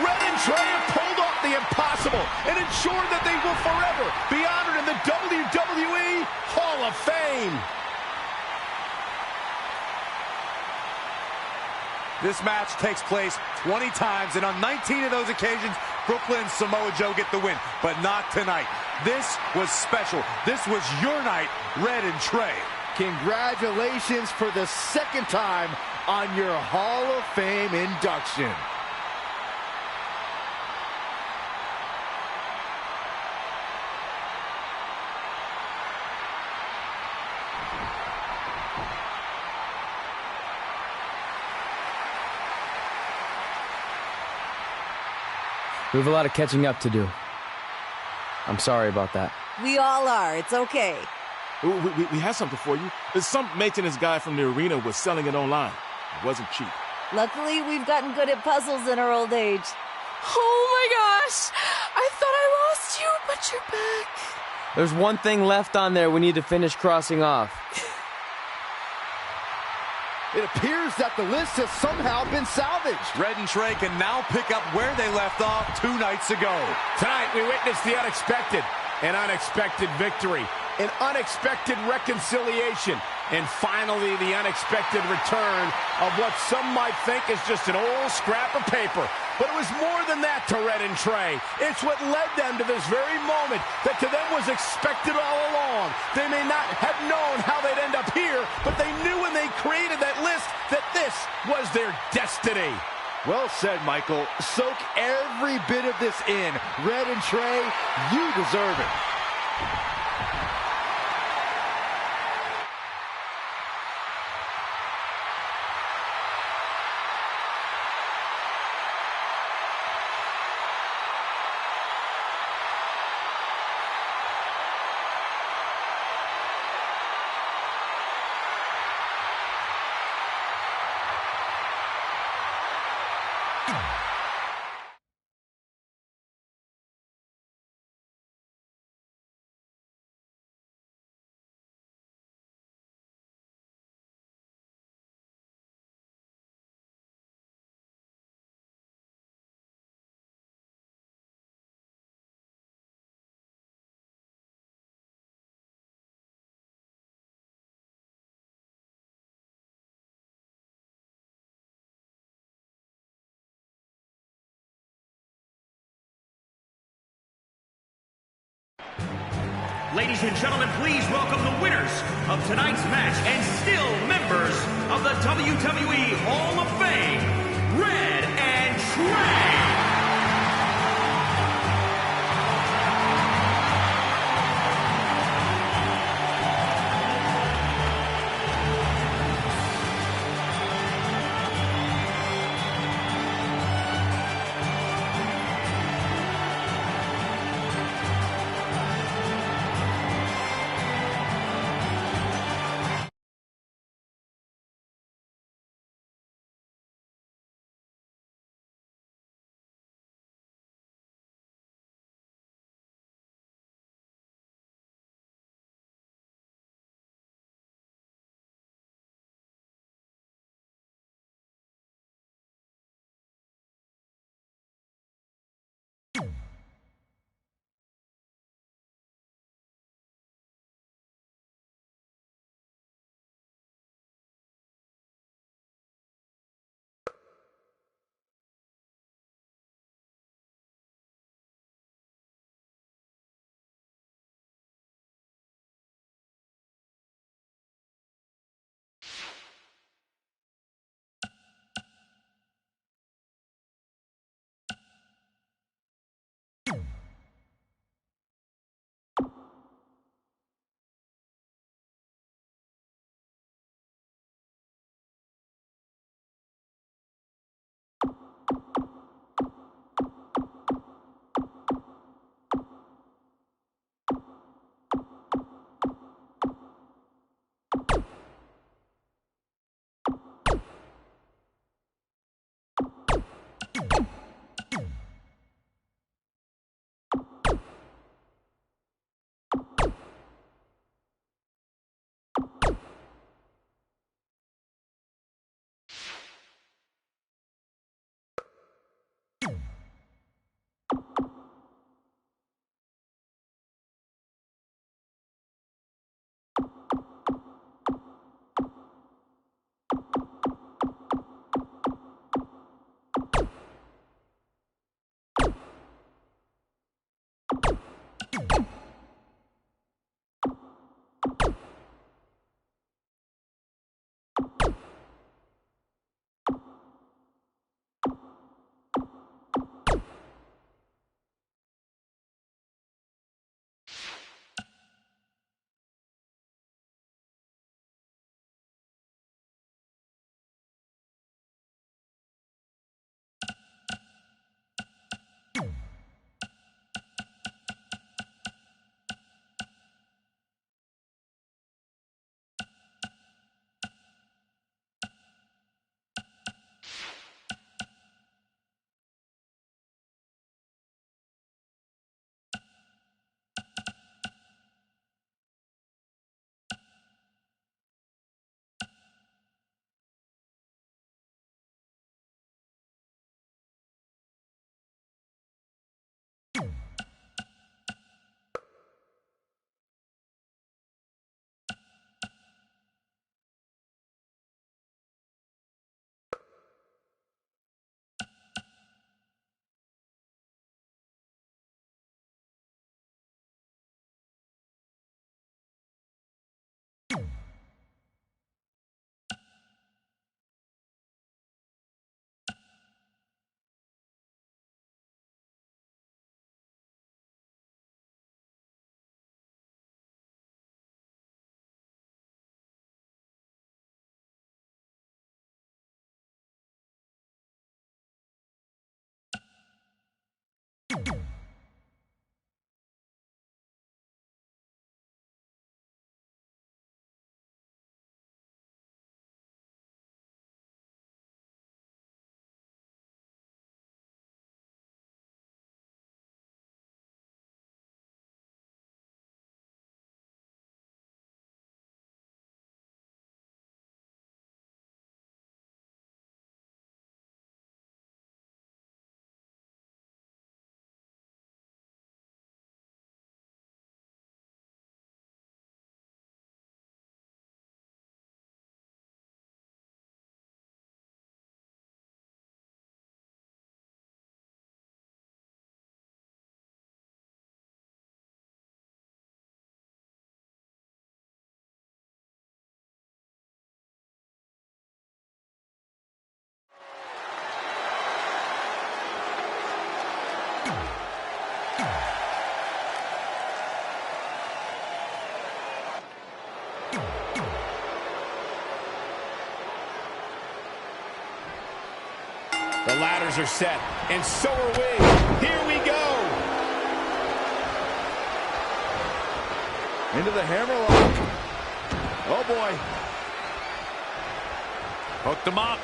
Red and Trey have pulled off the impossible and ensured that they will forever be honored in the WWE Hall of Fame. This match takes place 20 times, and on 19 of those occasions, Brooklyn and Samoa Joe get the win, but not tonight. This was special. This was your night, Red and Trey. Congratulations for the second time on your Hall of Fame induction. We have a lot of catching up to do. I'm sorry about that. We all are. It's okay. We have something for you. Some maintenance guy from the arena was selling it online. It wasn't cheap. Luckily, we've gotten good at puzzles in our old age. Oh my gosh! I thought I lost you, but you're back. There's one thing left on there we need to finish crossing off. It appears that the list has somehow been salvaged. Red and Trey can now pick up where they left off 2 nights ago. Tonight, we witnessed the unexpected, an unexpected victory, an unexpected reconciliation, and finally the unexpected return of what some might think is just an old scrap of paper. But it was more than that to Red and Trey. It's what led them to this very moment that to them was expected all along. They may not have known how they'd end up here, but they knew when they created that list that this was their destiny. Well said, Michael. Soak every bit of this in. Red and Trey, you deserve it. Ladies and gentlemen, please welcome the winners of tonight's match and still members of the WWE Hall of Fame, Red and Trey. The ladders are set, and so are we. Here we go. Into the hammerlock. Oh, boy. Hooked him up.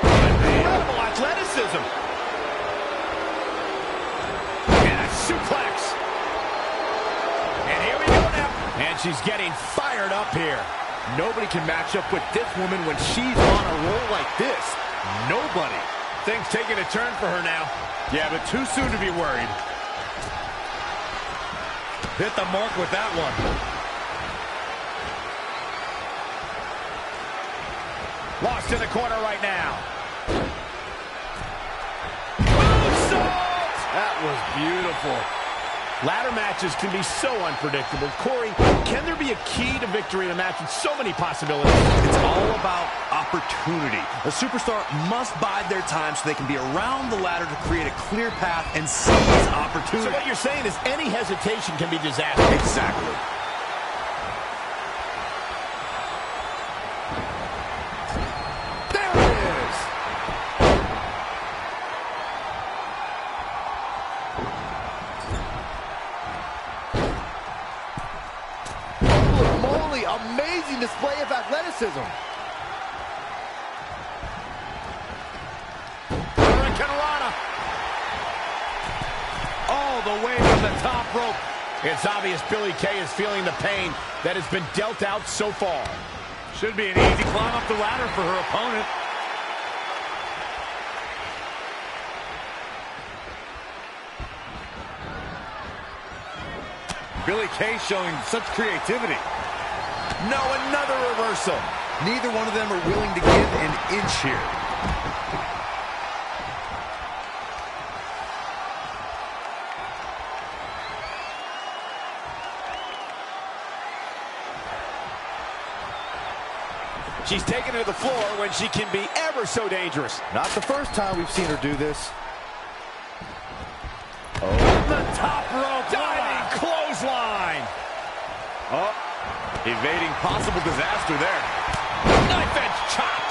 Incredible athleticism. And a suplex. And here we go now. And she's getting fired up here. Nobody can match up with this woman when she's on a roll like this. Nobody. Things taking a turn for her now. Yeah, but too soon to be worried. Hit the mark with that one. Lost in the corner right now. That was beautiful. Ladder matches can be so unpredictable. Corey, can there be a key to victory in a match with so many possibilities? It's all about opportunity. A superstar must bide their time so they can be around the ladder to create a clear path and seize opportunity. So what you're saying is any hesitation can be disastrous. Exactly. There it is. Holy moly, amazing display of athleticism. Hurricanrana. All the way from the top rope. It's obvious Billie Kay is feeling the pain that has been dealt out so far. Should be an easy climb up the ladder for her opponent. Billie Kay showing such creativity. No, another reversal. Neither one of them are willing to give an inch here. She's taken to the floor when she can be ever so dangerous. Not the first time we've seen her do this. Oh, the top rope. Diving clothesline. Oh, evading possible disaster there. Knife edge chop.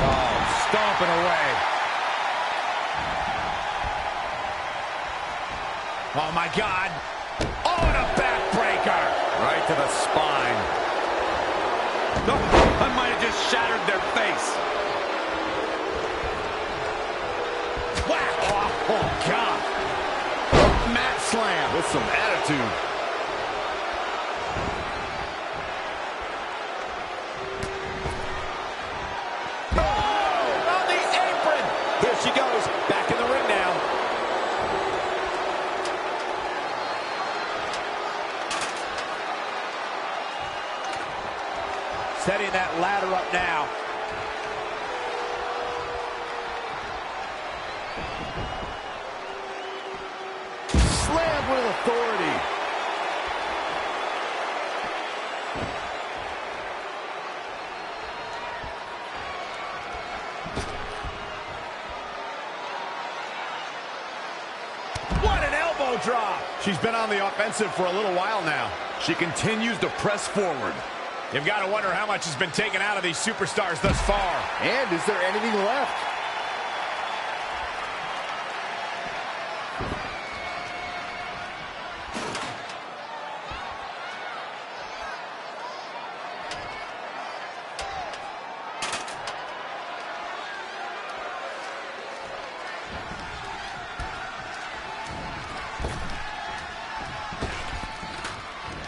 Oh, stomping away. Oh, my God. Oh, and a backbreaker. Right to the spine. No, I might have just shattered their face. Whack. Oh, God. Mat slam. With some attitude. Oh, on the apron. Here she goes. Back in the ring now. Setting that ladder up now. Slam with authority. What an elbow drop. She's been on the offensive for a little while now. She continues to press forward. You've got to wonder how much has been taken out of these superstars thus far. And is there anything left?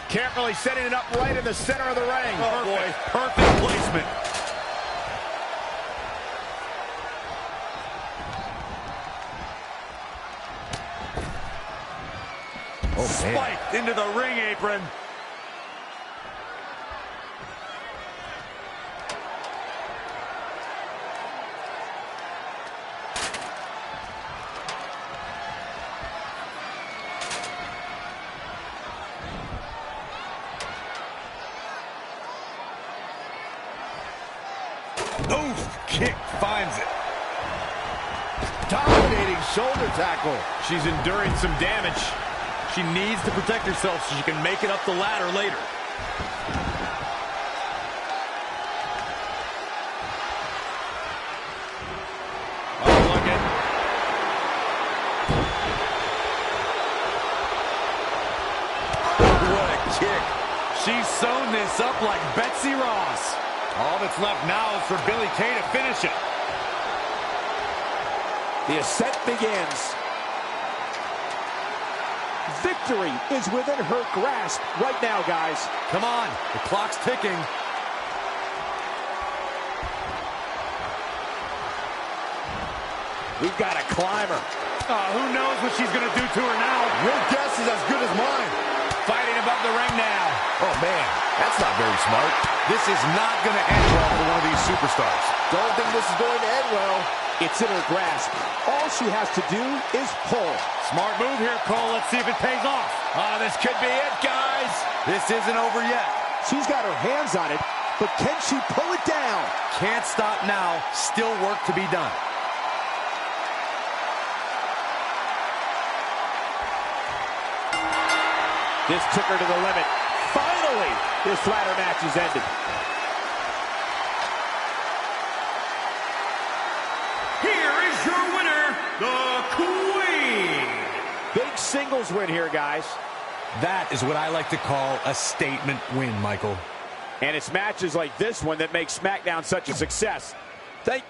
Carefully setting it up right in the center of the ring. Oh, boy. Perfect placement. Oh, man. Spiked into the ring apron. Oof, kick finds it. Dominating shoulder tackle. She's enduring some damage. She needs to protect herself so she can make it up the ladder later. Oh, look at. What a kick. She's sewn this up like Betsy Ross. All that's left now is for Billie Kay to finish it. The ascent begins. Victory is within her grasp right now, guys. Come on, the clock's ticking. We've got a climber. Who knows what she's going to do to her now? Your guess is as good as mine. Fighting above the ring now. Oh, man, that's not very smart. This is not going to end well for one of these superstars. Don't think this is going to end well. It's in her grasp. All she has to do is pull. Smart move here, Cole. Let's see if it pays off. This could be it, guys. This isn't over yet. She's got her hands on it, but can she pull it down? Can't stop now. Still work to be done. This took her to the limit. Finally, this ladder match is ended. Here is your winner, the Queen. Big singles win here, guys. That is what I like to call a statement win, Michael. And it's matches like this one that make SmackDown such a success. Thank